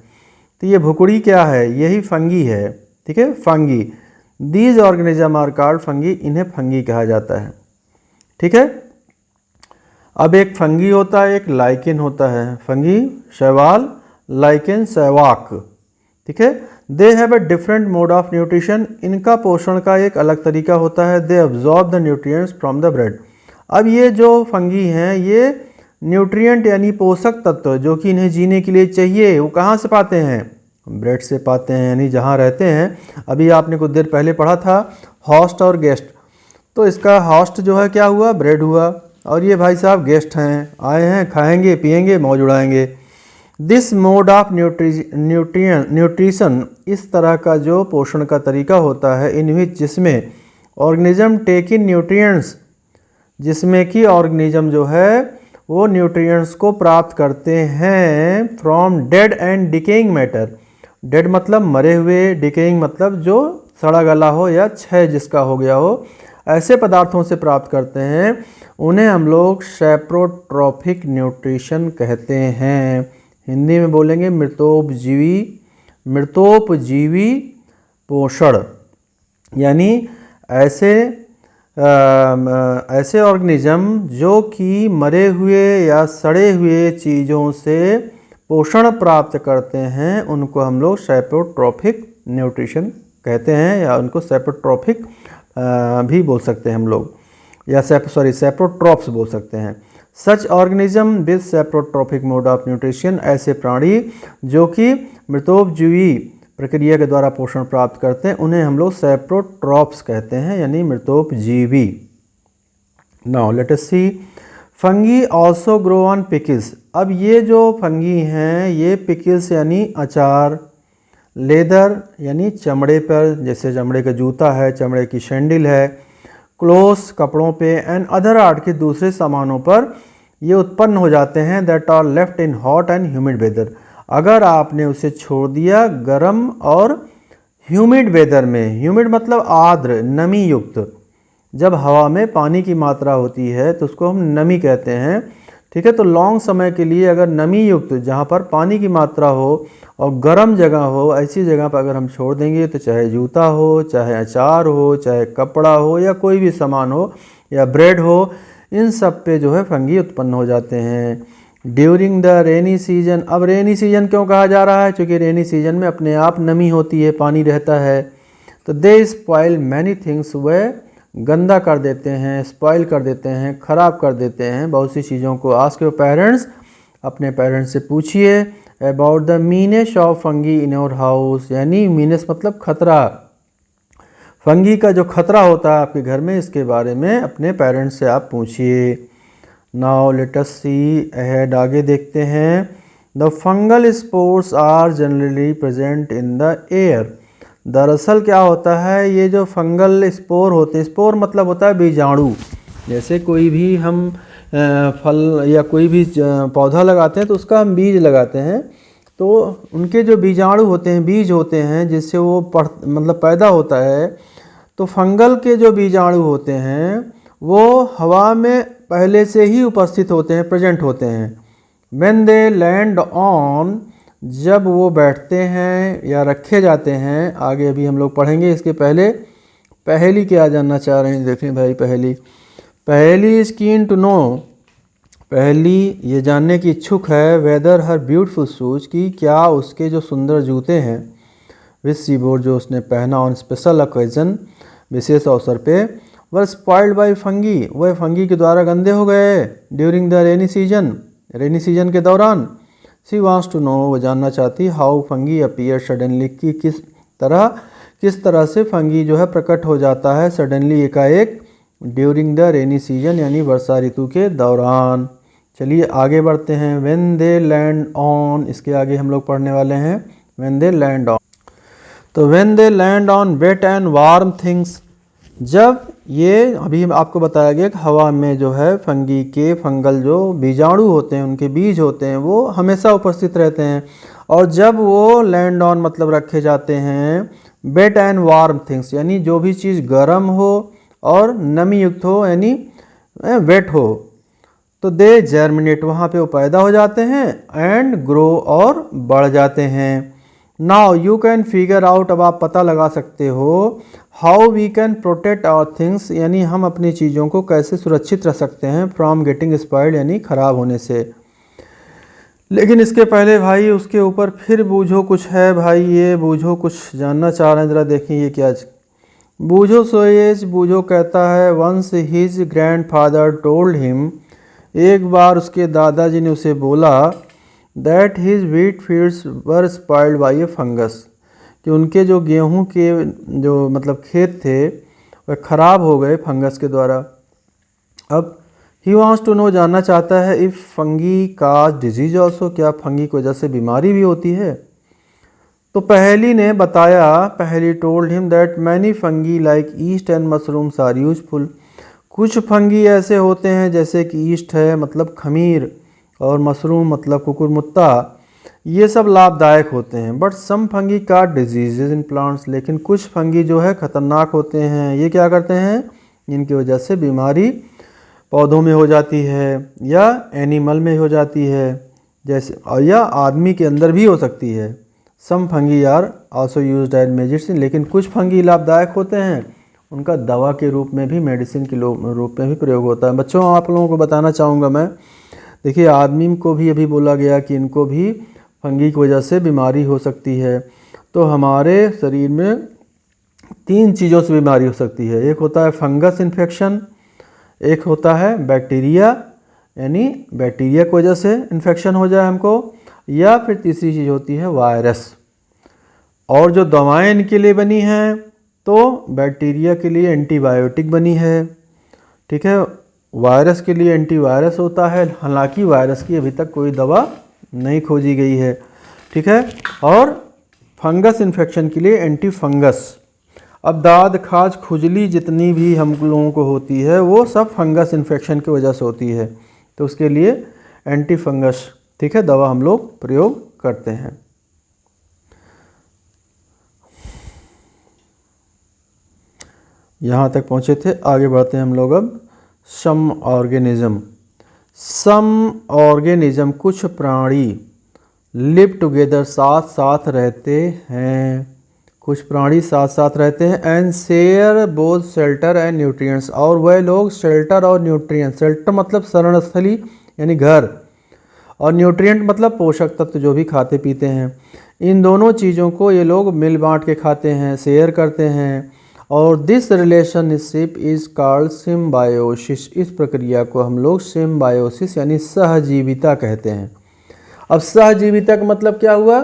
तो ये भुकुड़ी क्या है, यही फंगी है, ठीक है, fungi. These organism are called fungi, इन्हें फंगी कहा जाता है, ठीक है। अब एक फंगी होता है, एक लाइकेन होता है। फंगी शैवाल, लाइकेन शैवाक, ठीक है। They have a different mode of nutrition, इनका पोषण का एक अलग तरीका होता है। They absorb the nutrients from the bread. अब ये जो फंगी हैं, ये न्यूट्रिएंट यानी पोषक तत्व जो कि इन्हें जीने के लिए चाहिए, वो कहाँ से पाते हैं, ब्रेड से पाते हैं, यानी जहाँ रहते हैं। अभी आपने कुछ देर पहले पढ़ा था होस्ट और गेस्ट, तो इसका होस्ट जो है क्या हुआ, ब्रेड हुआ, और ये भाई साहब गेस्ट हैं, आए हैं, खाएंगे पिएंगे मौज उड़ाएंगे। दिस मोड ऑफ न्यूट्रिशन, इस तरह का जो पोषण का तरीका होता है, इन विच, जिसमें ऑर्गेनिज्म टेक इन न्यूट्रिएंट्स, जिसमें कि ऑर्गेनिज्म जो है वो न्यूट्रिएंट्स को प्राप्त करते हैं from dead and decaying matter. Dead मतलब मरे हुए, डिकेइंग मतलब जो सड़ा गला हो या क्षय जिसका हो गया हो, ऐसे पदार्थों से प्राप्त करते हैं, उन्हें हम लोग सैप्रोट्रॉफिक न्यूट्रिशन कहते हैं। हिंदी में बोलेंगे मृतोपजीवी पोषण, यानी ऐसे ऑर्गेनिज्म जो कि मरे हुए या सड़े हुए चीज़ों से पोषण प्राप्त करते हैं, उनको हम लोग सैप्रोट्रॉफिक न्यूट्रिशन कहते हैं, या उनको सैप्रोट्रॉफिक भी बोल सकते हैं हम लोग, या सैप्रोट्रॉप्स बोल सकते हैं। Such organism with saprotrophic mode of nutrition, ऐसे प्राणी जो कि मृतोपजीवी प्रक्रिया के द्वारा पोषण प्राप्त करते हैं, उन्हें हम लोग सैप्रोट्रॉप्स कहते हैं, यानी मृतोपजीवी। Now let us see, fungi also grow on pickles. अब ये जो फंगी हैं, ये पिकल्स यानी अचार, लेदर यानी चमड़े पर, जैसे चमड़े का जूता है, चमड़े की सैंडल है, क्लोथ्स कपड़ों पे, एंड अदर आर्ट के दूसरे सामानों पर ये उत्पन्न हो जाते हैं that are left in hot and humid weather. अगर आपने उसे छोड़ दिया गर्म और ह्यूमिड वेदर में, ह्यूमिड मतलब आर्द्र नमी युक्त, जब हवा में पानी की मात्रा होती है तो उसको हम नमी कहते हैं, ठीक है। तो लॉन्ग समय के लिए अगर नमी युक्त जहाँ पर पानी की मात्रा हो और गर्म जगह हो, ऐसी जगह पर अगर हम छोड़ देंगे तो चाहे जूता हो, चाहे अचार हो, चाहे कपड़ा हो या कोई भी सामान हो या ब्रेड हो, इन सब पे जो है फंगी उत्पन्न हो जाते हैं। ड्यूरिंग द रेनी सीजन, अब रेनी सीजन क्यों कहा जा रहा है? क्योंकि रेनी सीजन में अपने आप नमी होती है, पानी रहता है। तो दे स्पॉइल मैनी थिंग्स, वह गंदा कर देते हैं, स्पॉइल कर देते हैं, ख़राब कर देते हैं बहुत सी चीज़ों को। आस्क योर पेरेंट्स, अपने पेरेंट्स से पूछिए about the menace of fungi in your house, यानी मीनेस मतलब खतरा, फंगी का जो खतरा होता है आपके घर में, इसके बारे में अपने पेरेंट्स से आप पूछिए। Now let us see ahead, आगे देखते हैं। The fungal spores are generally present in the air. दरअसल क्या होता है, ये जो फंगल स्पोर होते हैं, स्पोर मतलब होता है बीजाणु। जैसे कोई भी हम फल या कोई भी पौधा लगाते हैं तो उसका हम बीज लगाते हैं, तो उनके जो बीजाणु होते हैं, बीज होते हैं, जिससे वो मतलब पैदा होता है। तो फंगल के जो बीजाणु होते हैं वो हवा में पहले से ही उपस्थित होते हैं, प्रेजेंट होते हैं। व्हेन दे लैंड ऑन, जब वो बैठते हैं या रखे जाते हैं, आगे अभी हम लोग पढ़ेंगे। इसके पहले पहेली क्या जानना चाह रहे हैं, देखें भाई। पहेली इज कीन टू नो, पहेली ये जानने की इच्छुक है वेदर हर ब्यूटीफुल शूज, की क्या उसके जो सुंदर जूते हैं, विच सी बोर्ड जो उसने पहना ऑन स्पेशल ओकेजन, विशेष अवसर पे, वर स्पॉइल्ड बाई फंगी, वह फंगी के द्वारा गंदे हो गए। During the rainy season, rainy season के दौरान। सी वांट्स टू नो, वो जानना चाहती हाउ फंगी अपीयर सडनली, कि किस तरह से फंगी जो है प्रकट हो जाता है सडनली, एकाएक, ड्यूरिंग द रेनी सीजन यानी वर्षा ऋतु के दौरान। चलिए आगे बढ़ते हैं। व्हेन दे लैंड ऑन, इसके आगे हम लोग पढ़ने वाले हैं व्हेन दे लैंड ऑन। तो when they land on wet and warm things, जब ये अभी आपको बताया गया कि हवा में जो है फंगी के फंगल जो बीजाणु होते हैं, उनके बीज होते हैं, वो हमेशा उपस्थित रहते हैं। और जब वो लैंड ऑन मतलब रखे जाते हैं, वेट एंड वार्म थिंग्स यानी जो भी चीज़ गर्म हो और नमी युक्त हो, यानी वेट हो, तो दे जर्मिनेट, वहाँ पे वो पैदा हो जाते हैं, एंड ग्रो और बढ़ जाते हैं। Now you can figure out, अब आप पता लगा सकते हो, how we can protect our things, यानी हम अपनी चीज़ों को कैसे सुरक्षित रख सकते हैं, फ्रॉम गेटिंग स्पॉइल्ड यानी ख़राब होने से। लेकिन इसके पहले भाई उसके ऊपर फिर बूझो कुछ है भाई, ये बूझो कुछ जानना चाह रहे हैं, ज़रा देखें ये क्या। बूझो सोएज, बूझो कहता है once his grandfather told him, एक बार उसके दादाजी ने उसे बोला, that his wheat fields were spoiled by a fungus, कि उनके जो गेहूं के जो मतलब खेत थे वह ख़राब हो गए फंगस के द्वारा। अब ही वांट्स टू नो, जानना चाहता है, if fungi cause disease also, क्या फंगी की वजह से बीमारी भी होती है। तो पहेली ने बताया, Paheli told him that many fungi like yeast and mushrooms are useful, कुछ फंगी ऐसे होते हैं जैसे कि ईस्ट है मतलब खमीर, और मशरूम मतलब कुकुरमुत्ता, ये सब लाभदायक होते हैं। बट सम फंगी का डिजीजेज इन प्लांट्स, लेकिन कुछ फंगी जो है ख़तरनाक होते हैं। ये क्या करते हैं, इनकी वजह से बीमारी पौधों में हो जाती है या एनिमल में हो जाती है, जैसे या आदमी के अंदर भी हो सकती है। Some fungi are also used as medicine, लेकिन कुछ फंगी लाभदायक होते हैं, उनका दवा के रूप में भी, मेडिसिन के रूप में भी प्रयोग होता है। बच्चों आप लोगों को बताना चाहूँगा मैं, देखिए आदमी को भी अभी बोला गया कि इनको भी फंगी की वजह से बीमारी हो सकती है। तो हमारे शरीर में 3 चीज़ों से बीमारी हो सकती है, एक होता है फंगस इन्फेक्शन, एक होता है बैक्टीरिया, यानी बैक्टीरिया की वजह से इन्फेक्शन हो जाए हमको, या फिर तीसरी चीज़ होती है वायरस। और जो दवाएं इनके लिए बनी हैं, तो बैक्टीरिया के लिए एंटीबायोटिक बनी है, ठीक है, वायरस के लिए एंटीवायरस होता है, हालांकि वायरस की अभी तक कोई दवा नहीं खोजी गई है, ठीक है, और फंगस इन्फेक्शन के लिए एंटी फंगस। अब दाद खाज खुजली जितनी भी हम लोगों को होती है वो सब फंगस इन्फेक्शन की वजह से होती है। तो उसके लिए एंटी फंगस, ठीक है, दवा हम लोग प्रयोग करते हैं। यहाँ तक पहुँचे थे, आगे बढ़ते हैं हम लोग अब। सम ऑर्गेनिज्म कुछ प्राणी लिव टुगेदर साथ साथ रहते हैं, कुछ प्राणी साथ साथ रहते हैं, and share both shelter and nutrients, और वह लोग शेल्टर और न्यूट्रिएंट्स, शेल्टर मतलब शरण स्थली यानी घर, और न्यूट्रिएंट मतलब पोषक तत्व जो भी खाते पीते हैं, इन दोनों चीज़ों को ये लोग मिल बांट के खाते हैं, शेयर करते हैं। और this relationship is called symbiosis, इस प्रक्रिया को हम लोग सिम्बायोसिस यानी सहजीविता कहते हैं। अब सहजीविता का मतलब क्या हुआ,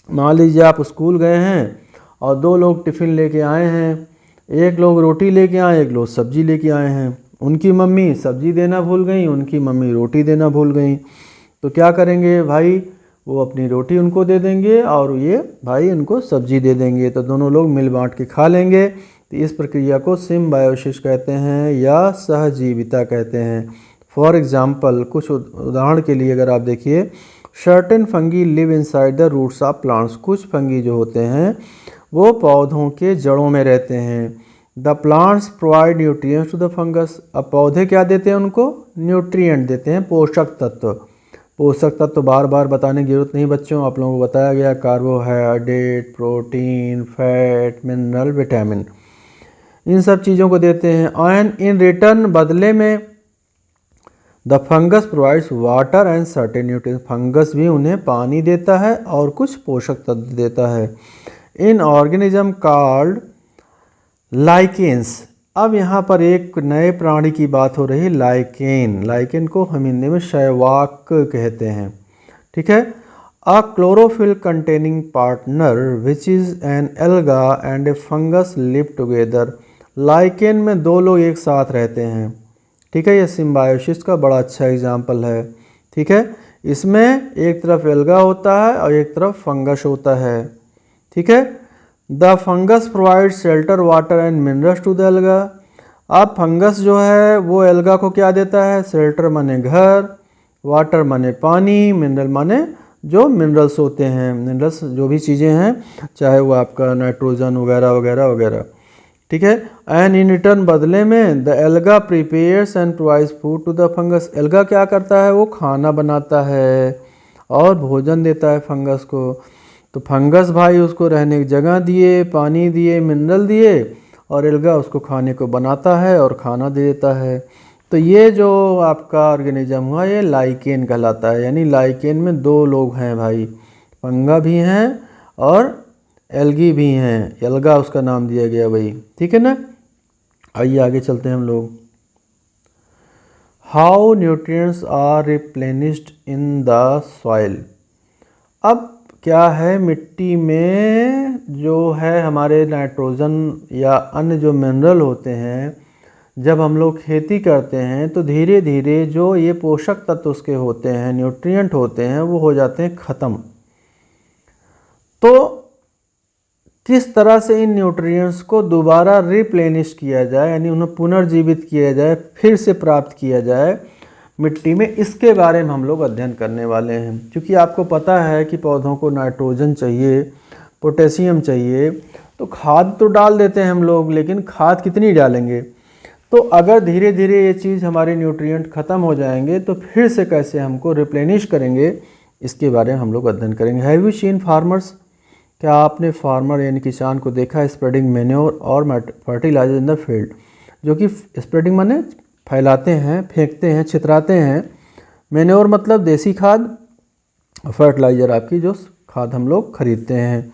मान लीजिए आप स्कूल गए हैं और दो लोग टिफ़िन लेके आए हैं, एक लोग रोटी लेके आए, एक लोग सब्जी लेके आए हैं। उनकी मम्मी सब्जी देना भूल गई, उनकी मम्मी रोटी देना भूल गई। तो क्या करेंगे भाई, वो अपनी रोटी उनको दे देंगे और ये भाई उनको सब्जी दे देंगे, तो दोनों लोग मिल बांट के खा लेंगे। तो इस प्रक्रिया को सिम्बायोसिस कहते हैं या सहजीविता कहते हैं। फॉर एग्जाम्पल, कुछ उदाहरण के लिए अगर आप देखिए, certain fungi live inside the roots of plants, कुछ फंगी जो होते हैं वो पौधों के जड़ों में रहते हैं। The plants provide nutrients to the fungus, अब पौधे क्या देते हैं उनको, न्यूट्रिएंट देते हैं, पोषक तत्व। पोषक तत्व बार बार बताने की जरूरत नहीं बच्चों, आप लोगों को बताया गया, carbohydrate, protein, fat, mineral, vitamin, इन सब चीज़ों को देते हैं। एंड इन रिटर्न, बदले में, the fungus provides water and certain nutrients, fungus भी उन्हें पानी देता है और कुछ पोषक तत्व देता है। इन ऑर्गेनिज्म कॉल्ड लाइकेन्स, अब यहाँ पर एक नए प्राणी की बात हो रही है, लाइकेन। लाइकेन को हम हिंदी में शैवाक कहते हैं, ठीक है। अ chlorophyll containing partner which is an alga and A fungus live together, lichen में दो लोग एक साथ रहते हैं, ठीक है, ये सिम्बायोसिस का बड़ा अच्छा एग्जाम्पल है, ठीक है। इसमें एक तरफ एल्गा होता है और एक तरफ फंगस होता है, ठीक है। The fungus provide shelter, water and minerals to the alga, अब फंगस जो है वो एल्गा को क्या देता है, शेल्टर माने घर, वाटर माने पानी, मिनरल माने जो मिनरल्स होते हैं, मिनरल्स जो भी चीज़ें हैं, चाहे वो आपका नाइट्रोजन वगैरह वगैरह वगैरह, ठीक है। एंड इन रिटर्न, बदले में, the alga prepares and provides food to the fungus, alga क्या करता है, वो खाना बनाता है और भोजन देता है फंगस को। तो फंगस भाई उसको रहने की जगह दिए, पानी दिए, मिनरल दिए, और एल्गा उसको खाने को बनाता है और खाना दे देता है। तो ये जो आपका ऑर्गेनिज्म हुआ ये लाइकेन कहलाता है, यानी लाइकेन में दो लोग हैं भाई, फंगा भी हैं और एल्गी भी हैं, एल्गा उसका नाम दिया गया भाई, ठीक है ना। आइए आगे चलते हैं हम लोग। How nutrients are replenished in the soil, अब क्या है, मिट्टी में जो है हमारे नाइट्रोजन या अन्य जो मिनरल होते हैं, जब हम लोग खेती करते हैं तो धीरे धीरे जो ये पोषक तत्व उसके होते हैं, न्यूट्रिएंट होते हैं, वो हो जाते हैं ख़त्म। तो किस तरह से इन न्यूट्रिएंट्स को दोबारा रिप्लेनिश किया जाए, यानी उन्हें पुनर्जीवित किया जाए, फिर से प्राप्त किया जाए मिट्टी में, इसके बारे में हम लोग अध्ययन करने वाले हैं। क्योंकि आपको पता है कि पौधों को नाइट्रोजन चाहिए, पोटेशियम चाहिए, तो खाद तो डाल देते हैं हम लोग, लेकिन खाद कितनी डालेंगे। तो अगर धीरे धीरे ये चीज़ हमारे न्यूट्रिएंट ख़त्म हो जाएंगे तो फिर से कैसे हमको रिप्लेनिश करेंगे, इसके बारे में हम लोग अध्ययन करेंगे। हैव यू सीन फार्मर्स, क्या आपने फार्मर यानी किसान को देखा है स्प्रेडिंग मैन्योर और फर्टिलाइजर इन द फील्ड, जो कि स्प्रेडिंग माने फैलाते हैं, फेंकते हैं, छितराते हैं, मैन्योर मतलब देसी खाद, फर्टिलाइज़र आपकी जो खाद हम लोग खरीदते हैं।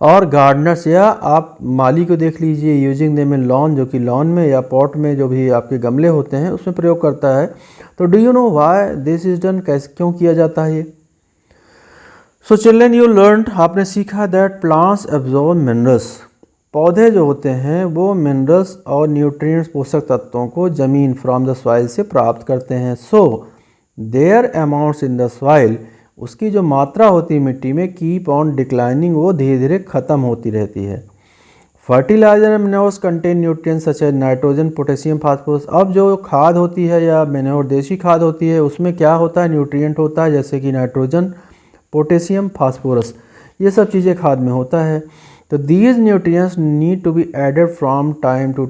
और गार्डनर्स या आप माली को देख लीजिए, यूजिंग देम इन लॉन, जो कि लॉन में या पॉट में जो भी आपके गमले होते हैं उसमें प्रयोग करता है। तो do you know why this is done, कैसे क्यों किया जाता है ये। सो चिल्ड्रन यू लर्न, आपने सीखा दैट प्लांट्स एब्जॉर्ब मिनरल्स, पौधे जो होते हैं वो मिनरल्स और न्यूट्रिएंट्स पोषक तत्वों को ज़मीन फ्रॉम द सॉइल से प्राप्त करते हैं। So their amounts in the soil, उसकी जो मात्रा होती है मिट्टी में, कीप ऑन डिक्लाइनिंग, वो धीरे धीरे ख़त्म होती रहती है। Fertiliser and manures contain nutrients such as nitrogen, potassium, phosphorus. अब जो खाद होती है या मैन्योर देसी खाद होती है उसमें क्या होता है, न्यूट्रिएंट होता है, जैसे कि नाइट्रोजन, पोटेशियम, फास्फोरस, ये सब चीज़ें खाद में होता है। तो these nutrients need to be added from time to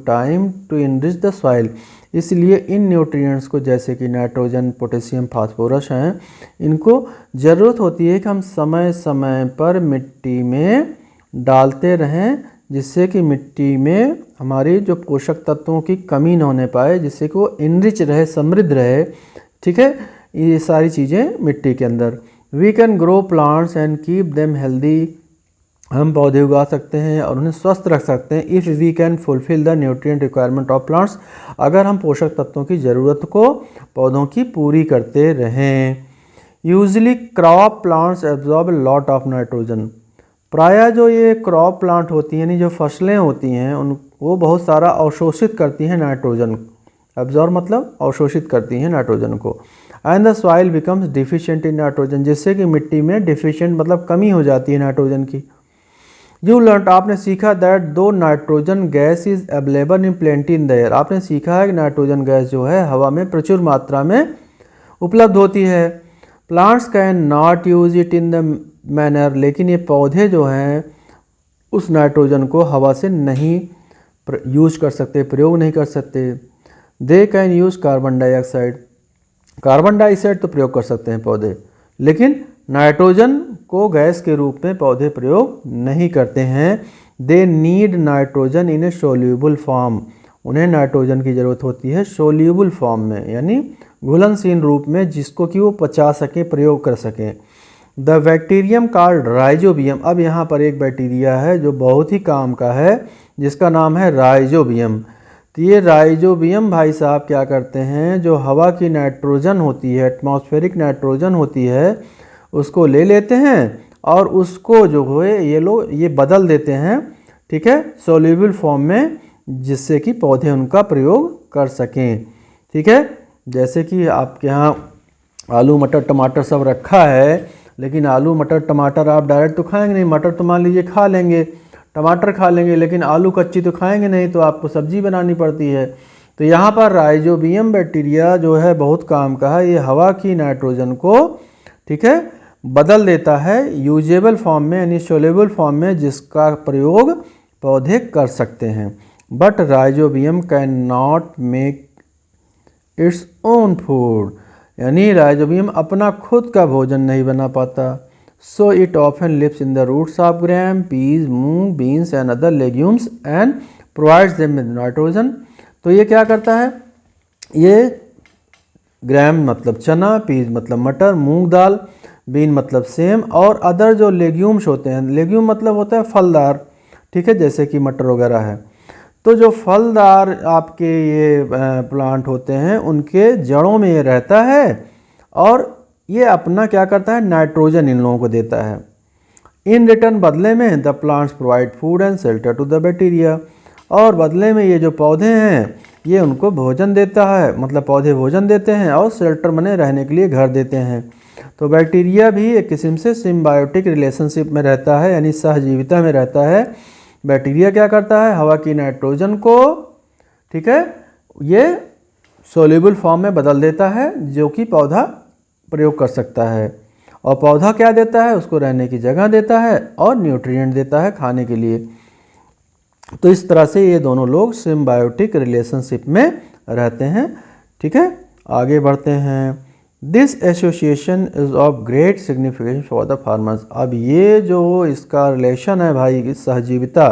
enrich the soil. इसलिए इन न्यूट्रिएंट्स को, जैसे कि नाइट्रोजन, पोटेशियम, फास्फोरस हैं, इनको ज़रूरत होती है कि हम समय समय पर मिट्टी में डालते रहें, जिससे कि मिट्टी में हमारी जो पोषक तत्वों की कमी न होने पाए, जिससे कि वो इनरिच रहे, समृद्ध रहे। ठीक है, ये सारी चीज़ें मिट्टी के अंदर। We can grow plants and keep them healthy. हम पौधे उगा सकते हैं और उन्हें स्वस्थ रख सकते हैं। If we can fulfil the nutrient requirement of plants, अगर हम पोषक तत्वों की ज़रूरत को पौधों की पूरी करते रहें। Usually crop plants absorb lot of nitrogen. प्रायः जो ये क्रॉप प्लांट होती हैं, यानी जो फसलें होती हैं, उन वो बहुत सारा अवशोषित करती हैं नाइट्रोजन। एब्जॉर्ब मतलब अवशोषित करती हैं नाइट्रोजन को। And the soil becomes deficient in nitrogen, जिससे कि मिट्टी में डिफिशिएंट मतलब कमी हो जाती है नाइट्रोजन की। यू लर्न, आपने सीखा दैट दो nitrogen gas is available in plenty in the air. आपने सीखा है कि नाइट्रोजन गैस जो है हवा में प्रचुर मात्रा में उपलब्ध होती है। Plants can not use it in the manner, लेकिन ये पौधे जो हैं उस नाइट्रोजन को हवा से नहीं यूज कर सकते, प्रयोग नहीं कर सकते। They can use carbon dioxide. Carbon dioxide तो प्रयोग कर सकते हैं पौधे, लेकिन नाइट्रोजन को गैस के रूप में पौधे प्रयोग नहीं करते हैं। They need nitrogen in A soluble form. उन्हें नाइट्रोजन की ज़रूरत होती है सोल्यूबल फॉर्म में, यानी घुलनशील रूप में, जिसको कि वो पचा सकें, प्रयोग कर सकें। The bacterium called rhizobium. अब यहाँ पर एक बैक्टीरिया है जो बहुत ही काम का है, जिसका नाम है राइजोबियम। तो ये राइजोबियम भाई साहब क्या करते हैं, जो हवा की नाइट्रोजन होती है, एटमॉस्फेरिक नाइट्रोजन होती है, उसको ले लेते हैं और उसको जो है ये लोग ये बदल देते हैं, ठीक है, सोल्यूबल फॉर्म में, जिससे कि पौधे उनका प्रयोग कर सकें। ठीक है, जैसे कि आपके यहाँ आलू मटर टमाटर सब रखा है, लेकिन आलू मटर टमाटर आप डायरेक्ट तो खाएंगे नहीं। मटर तो मान लीजिए खा लेंगे, टमाटर खा लेंगे, लेकिन आलू कच्ची तो खाएंगे नहीं, तो आपको सब्जी बनानी पड़ती है। तो यहाँ पर राइजोबियम बैक्टीरिया जो है बहुत काम का है। ये हवा की नाइट्रोजन को, ठीक है, बदल देता है यूजेबल फॉर्म में, यानी सोल्यूबल फॉर्म में, जिसका प्रयोग पौधे कर सकते हैं। But rhizobium can not make its own food, यानी राइजोबियम अपना खुद का भोजन नहीं बना पाता। So it often lives in the roots of gram, peas, moong, beans and other legumes and provides them with nitrogen. तो ये क्या करता है, ये ग्राम मतलब चना, पीज मतलब मटर, मूंग दाल, बीन मतलब सेम, और अदर जो लेग्यूम्स होते हैं, लेग्यूम मतलब होता है फलदार, ठीक है, जैसे कि मटर वगैरह है। तो जो फलदार आपके ये प्लांट होते हैं, उनके जड़ों में ये रहता है और ये अपना क्या करता है, नाइट्रोजन इन लोगों को देता है। इन रिटर्न, बदले में, the plants provide food and shelter to the bacteria, और बदले में ये जो पौधे हैं ये उनको भोजन देता है, मतलब पौधे भोजन देते हैं और शेल्टर बने रहने के लिए घर देते हैं। तो बैक्टीरिया भी एक किस्म से सिम्बायोटिक रिलेशनशिप में रहता है, यानी सहजीविता में रहता है। बैक्टीरिया क्या करता है, हवा की नाइट्रोजन को, ठीक है, ये सोल्यूबल फॉर्म में बदल देता है, जो कि पौधा प्रयोग कर सकता है। और पौधा क्या देता है, उसको रहने की जगह देता है और न्यूट्रिएंट देता है खाने के लिए। तो इस तरह से ये दोनों लोग सिम्बायोटिक रिलेशनशिप में रहते हैं। ठीक है, आगे बढ़ते हैं। This association is of great significance for the farmers. अब ये जो इसका रिलेशन है भाई, सहजीविता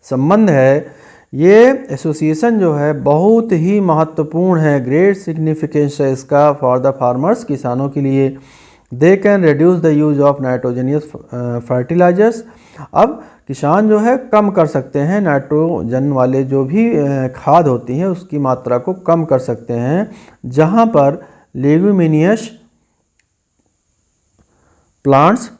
संबंध है, ये एसोसिएशन जो है बहुत ही महत्वपूर्ण है, ग्रेट सिग्निफिकेंस है इसका फॉर द फार्मर्स, किसानों के लिए। They can reduce the use of nitrogenous fertilisers. अब किसान जो है कम कर सकते हैं नाइट्रोजन वाले जो भी खाद होती हैं उसकी मात्रा को कम कर सकते हैं। जहाँ पर लेग्यूमिनियस प्लांट्स,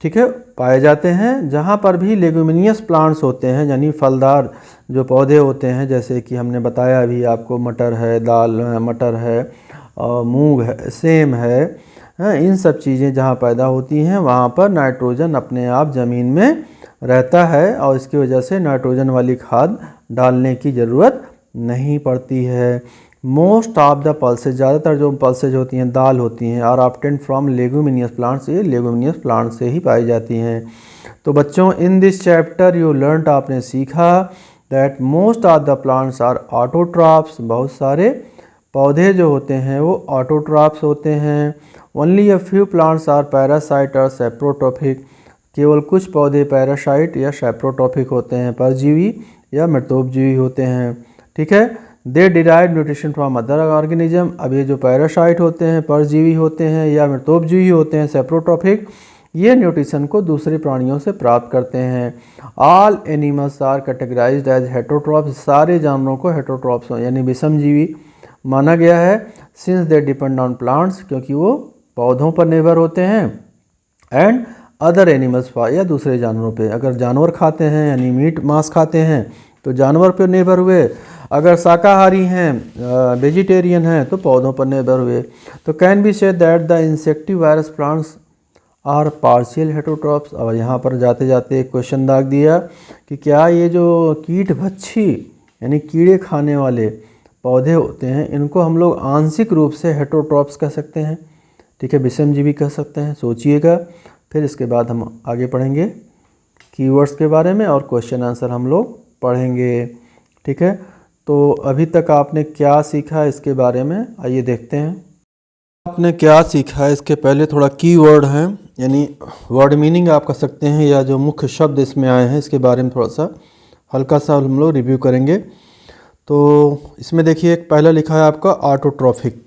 ठीक है, पाए जाते हैं, जहाँ पर भी लेग्यूमिनियस प्लांट्स होते हैं, यानी फलदार जो पौधे होते हैं, जैसे कि हमने बताया अभी आपको, मटर है, दाल मटर है, और मूंग है, सेम है, इन सब चीज़ें जहाँ पैदा होती हैं वहाँ पर नाइट्रोजन अपने आप ज़मीन में रहता है और इसकी वजह से नाइट्रोजन वाली खाद डालने की ज़रूरत नहीं पड़ती है। मोस्ट ऑफ द पल्सेज, ज़्यादातर जो पल्सेज होती हैं, दाल होती हैं, आर ऑब्टेन्ड फ्रॉम लेगुमिनियस प्लांट्स, ये लेगुमिनियस प्लांट से ही पाई जाती हैं। तो बच्चों, in this chapter you learned, आपने सीखा that most of the plants are autotrophs, बहुत सारे पौधे जो होते हैं वो ऑटोट्रॉप्स होते हैं। Only a few plants are parasite और सेप्रोट्रॉपिक, केवल कुछ पौधे पैरासाइट या सेप्रोट्रॉपिक होते हैं, परजीवी या मृतोपजीवी होते हैं। ठीक है, they derive nutrition from other organism. अब ये जो पैरासाइट होते हैं, परजीवी होते हैं या मृतोपजीवी होते हैं, सेप्रोट्रॉपिक, ये न्यूट्रिशन को दूसरे प्राणियों से प्राप्त करते हैं। All animals are categorised as heterotrophs, सारे जानवरों को हेटरोट्रॉप्स यानी विषमजीवी माना गया है। Since they depend on plants, क्योंकि वो पौधों पर निर्भर होते हैं। एंड अदर एनिमल्स या दूसरे जानवरों पे, अगर जानवर खाते हैं यानी मीट मांस खाते हैं तो जानवर पर निर्भर हुए, अगर शाकाहारी हैं, वेजिटेरियन हैं, तो पौधों पर निर्भर हुए। तो can be say that the insectivorous plants are partial heterotrophs. और यहाँ पर जाते जाते एक क्वेश्चन दाग दिया कि क्या ये जो कीट भक्षी यानी कीड़े खाने वाले पौधे होते हैं, इनको हम लोग आंशिक रूप से हेटरोट्रॉप्स कह सकते हैं? ठीक है, विषमजीवी कह सकते हैं। सोचिएगा, फिर इसके बाद हम आगे पढ़ेंगे कीवर्ड्स के बारे में और क्वेश्चन आंसर हम लोग पढ़ेंगे। ठीक है, तो अभी तक आपने क्या सीखा इसके बारे में आइए देखते हैं। आपने क्या सीखा है इसके पहले थोड़ा कीवर्ड हैं, यानी वर्ड मीनिंग आप कह सकते हैं, या जो मुख्य शब्द इसमें आए हैं इसके बारे में थोड़ा सा हल्का सा हम लोग रिव्यू करेंगे। तो इसमें देखिए, एक पहला लिखा है आपका ऑटोट्रॉफिक।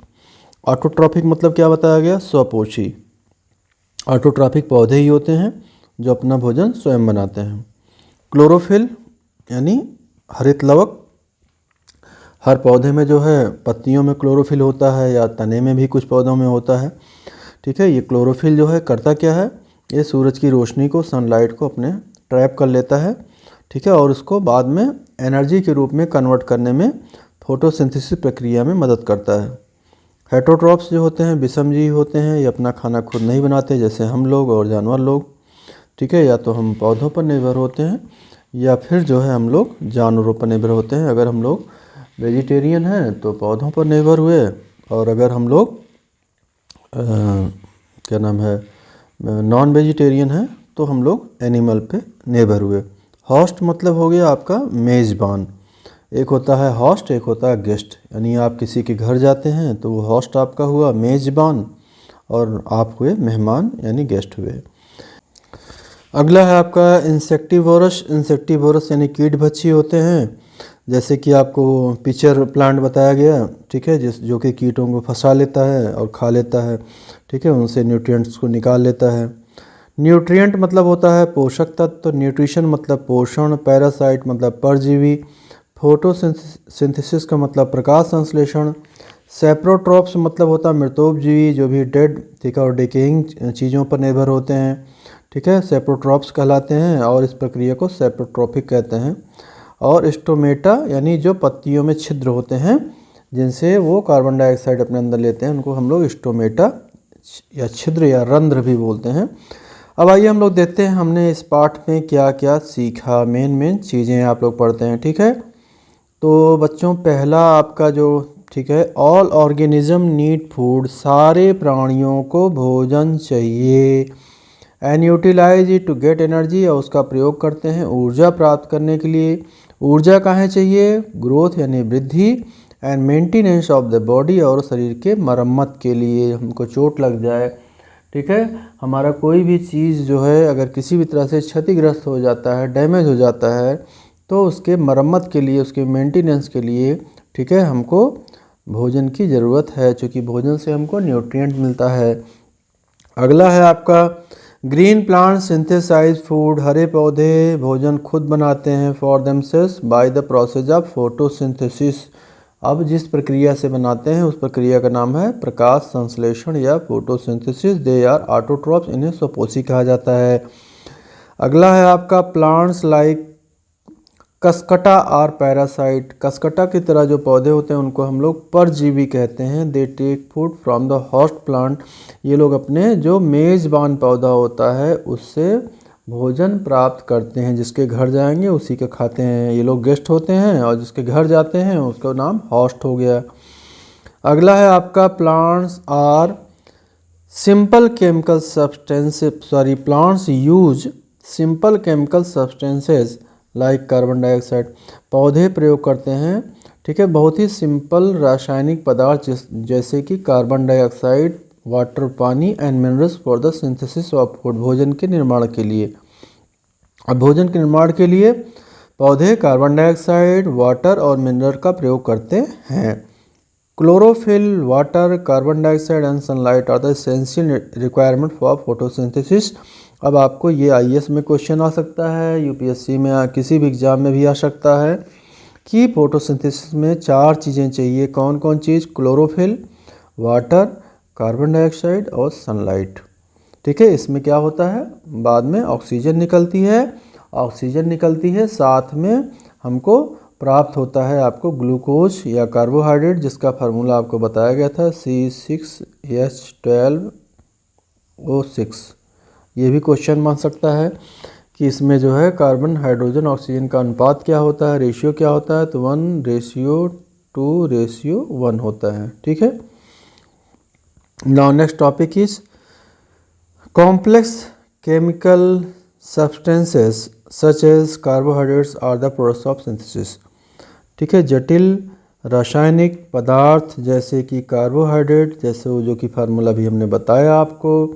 ऑटोट्रॉफिक मतलब क्या बताया गया? स्वपोषी। ऑटोट्रॉफिक पौधे ही होते हैं जो अपना भोजन स्वयं बनाते हैं। क्लोरोफिल यानी हरित लवक, हर पौधे में जो है पत्तियों में क्लोरोफिल होता है या तने में भी कुछ पौधों में होता है। ठीक है, ये क्लोरोफिल जो है करता क्या है, ये सूरज की रोशनी को, सनलाइट को अपने ट्रैप कर लेता है। ठीक है, और उसको बाद में एनर्जी के रूप में कन्वर्ट करने में फोटोसिंथेसिस प्रक्रिया में मदद करता है। हेटरोट्रॉप्स जो होते हैं विषमजीवी होते हैं, ये अपना खाना खुद नहीं बनाते जैसे हम लोग और जानवर लोग। ठीक है, या तो हम पौधों पर निर्भर होते हैं या फिर जो है हम लोग जानवरों पर निर्भर होते हैं। अगर हम लोग वेजिटेरियन हैं तो पौधों पर निर्भर हुए, और अगर हम लोग क्या नाम है नॉन वेजिटेरियन हैं तो हम लोग एनिमल पे निर्भर हुए। होस्ट मतलब हो गया आपका मेज़बान। एक होता है होस्ट, एक होता है गेस्ट, यानी आप किसी के घर जाते हैं तो वो होस्ट आपका हुआ मेज़बान और आप हुए मेहमान यानी गेस्ट हुए। अगला है आपका इंसेक्टिवोरस। इंसेक्टिवोरस यानी कीट भक्षी होते हैं, जैसे कि आपको पिचर प्लांट बताया गया। ठीक है, जो कि कीटों को फंसा लेता है और खा लेता है। ठीक है, उनसे न्यूट्रिएंट्स को निकाल लेता है। न्यूट्रिएंट मतलब होता है पोषक तत्व, न्यूट्रिशन मतलब पोषण, पैरासाइट मतलब परजीवी, फोटोसिंथेसिस का मतलब प्रकाश संश्लेषण, सेप्रोट्रॉप्स मतलब होता है मृतोपजीवी जो भी डेड, ठीक है, और डिकेइंग चीज़ों पर निर्भर होते हैं। ठीक है, सेप्रोट्रॉप्स कहलाते हैं और इस प्रक्रिया को सेप्रोट्रॉपिक कहते हैं। और स्टोमेटा यानी जो पत्तियों में छिद्र होते हैं जिनसे वो कार्बन डाइऑक्साइड अपने अंदर लेते हैं, उनको हम लोग स्टोमेटा या छिद्र या रंध्र भी बोलते हैं। अब आइए हम लोग देखते हैं हमने इस पाठ में क्या क्या सीखा, मेन चीज़ें आप लोग पढ़ते हैं। ठीक है, तो बच्चों पहला आपका जो, ठीक है, ऑल ऑर्गेनिज्म नीड फूड, सारे प्राणियों को भोजन चाहिए। And utilise it to get energy, और उसका प्रयोग करते हैं ऊर्जा प्राप्त करने के लिए। ऊर्जा कहाँ चाहिए? ग्रोथ यानी वृद्धि, and maintenance of the body, और शरीर के मरम्मत के लिए। हमको चोट लग जाए, ठीक है, हमारा कोई भी चीज़ जो है अगर किसी भी तरह से क्षतिग्रस्त हो जाता है, डैमेज हो जाता है, तो उसके मरम्मत के लिए, उसके मेंटेनेंस के लिए, ठीक है, हमको भोजन की ज़रूरत है, क्योंकि भोजन से हमको न्यूट्रिएंट मिलता है। अगला है आपका ग्रीन प्लांट सिंथेसाइज फूड, हरे पौधे भोजन खुद बनाते हैं for themselves by the process of photosynthesis. अब जिस प्रक्रिया से बनाते हैं उस प्रक्रिया का नाम है प्रकाश संश्लेषण या फोटोसिंथेसिस। दे आर ऑटोट्रॉप्स, इन्हें स्वपोषी कहा जाता है। अगला है आपका प्लांट्स लाइक कसकटा और पैरासाइट। कसकटा की तरह जो पौधे होते हैं उनको हम लोग परजीवी कहते हैं। They take food from the host plant, ये लोग अपने जो मेज़बान पौधा होता है उससे भोजन प्राप्त करते हैं। जिसके घर जाएंगे उसी के खाते हैं। ये लोग गेस्ट होते हैं और जिसके घर जाते हैं उसका नाम होस्ट हो गया। अगला है आपका plants are simple chemical plants use simple chemical substances like carbon dioxide. पौधे प्रयोग करते हैं, ठीक है, बहुत ही सिंपल रासायनिक पदार्थ जैसे कि कार्बन डाइऑक्साइड, वाटर, पानी and minerals for the synthesis of food, भोजन के निर्माण के लिए। अब भोजन के निर्माण के लिए पौधे कार्बन डाइऑक्साइड, वाटर और मिनरल का प्रयोग करते हैं। Chlorophyll, water, carbon dioxide and sunlight are the essential requirement for photosynthesis. अब आपको ये आईएएस में क्वेश्चन आ सकता है, यूपीएससी में किसी भी एग्जाम में भी आ सकता है कि फोटोसिंथेसिस में 4 चीज़ें चाहिए। कौन कौन चीज़? क्लोरोफिल, वाटर, कार्बन डाइऑक्साइड और सनलाइट, ठीक है। इसमें क्या होता है, बाद में ऑक्सीजन निकलती है, साथ में हमको प्राप्त होता है आपको ग्लूकोज या कार्बोहाइड्रेट, जिसका फार्मूला आपको बताया गया था C6H12O6। ये भी क्वेश्चन बन सकता है कि इसमें जो है कार्बन, हाइड्रोजन, ऑक्सीजन का अनुपात क्या होता है, रेशियो क्या होता है, तो 1:2:1 होता है, ठीक है। Now next topic is complex chemical substances such as carbohydrates are the products of synthesis, ठीक है। जटिल रासायनिक पदार्थ जैसे कि कार्बोहाइड्रेट, जैसे वो जो कि फार्मूला भी हमने बताया आपको,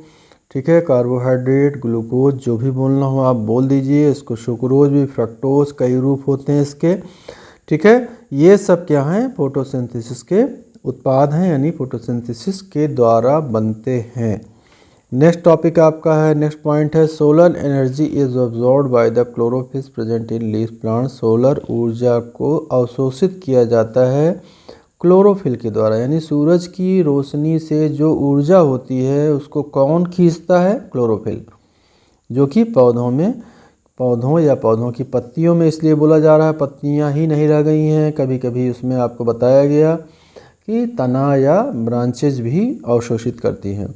ठीक है। कार्बोहाइड्रेट, ग्लूकोज, जो भी बोलना हो आप बोल दीजिए। इसको सुक्रोज भी, फ्रक्टोज, कई रूप होते हैं इसके, ठीक है। ये सब क्या हैं? फोटोसिंथेसिस के उत्पाद हैं, यानी फोटोसिंथेसिस के द्वारा बनते हैं। नेक्स्ट टॉपिक आपका है, नेक्स्ट पॉइंट है solar energy is absorbed by the chlorophyll present in leaf plant. Solar ऊर्जा को अवशोषित किया जाता है क्लोरोफिल के द्वारा, यानी सूरज की रोशनी से जो ऊर्जा होती है उसको कौन खींचता है? क्लोरोफिल, जो कि पौधों की पत्तियों में इसलिए बोला जा रहा है, पत्तियां ही नहीं रह गई हैं। कभी कभी उसमें आपको बताया गया कि तना या ब्रांचेज भी अवशोषित करती हैं।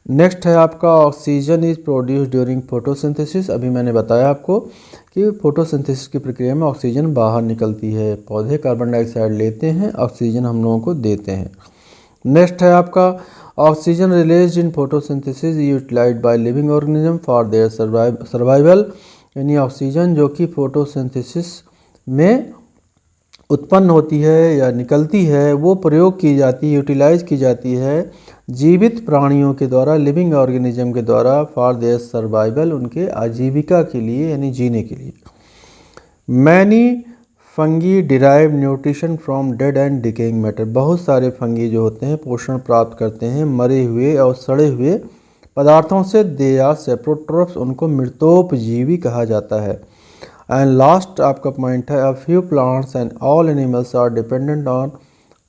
नेक्स्ट है आपका oxygen is produce during photosynthesis. अभी मैंने बताया आपको कि फोटोसिंथेसिस की प्रक्रिया में ऑक्सीजन बाहर निकलती है, पौधे कार्बन डाइऑक्साइड लेते हैं, ऑक्सीजन हम लोगों को देते हैं। नेक्स्ट है आपका oxygen released in photosynthesis utilised by living organism for their survival, यानी ऑक्सीजन जो कि फोटोसिंथेसिस में उत्पन्न होती है या निकलती है वो प्रयोग की जाती है, यूटिलाइज की जाती है जीवित प्राणियों के द्वारा, लिविंग ऑर्गेनिज्म के द्वारा, फॉर देयर सर्वाइवल, उनके आजीविका के लिए यानी जीने के लिए। Many fungi derive nutrition from dead and decaying matter. बहुत सारे फंगी जो होते हैं पोषण प्राप्त करते हैं मरे हुए और सड़े हुए पदार्थों से। दे आर सेप्रोट्रोप्स, उनको मृतोपजीवी कहा जाता है। एंड लास्ट आपका पॉइंट है a few plants and all animals are dependent on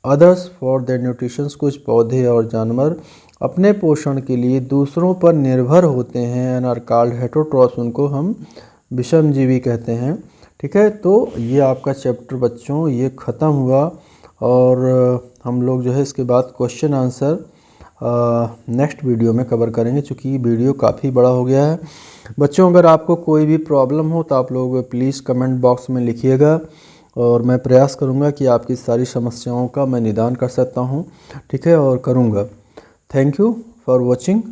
others for their nutrition. कुछ पौधे और जानवर अपने पोषण के लिए दूसरों पर निर्भर होते हैं। एंड आर कॉल्ड हेटेरोट्रॉप्स, उनको हम विषमजीवी कहते हैं, ठीक है। तो ये आपका चैप्टर बच्चों ये ख़त्म हुआ और हम लोग जो है इसके बाद क्वेश्चन आंसर नेक्स्ट वीडियो में कवर करेंगे, चूँकि वीडियो काफ़ी बड़ा हो गया है। बच्चों अगर आपको कोई भी प्रॉब्लम हो तो आप लोग प्लीज़ कमेंट बॉक्स में लिखिएगा और मैं प्रयास करूंगा कि आपकी सारी समस्याओं का मैं निदान कर सकता हूं, ठीक है, और करूंगा। Thank you for watching.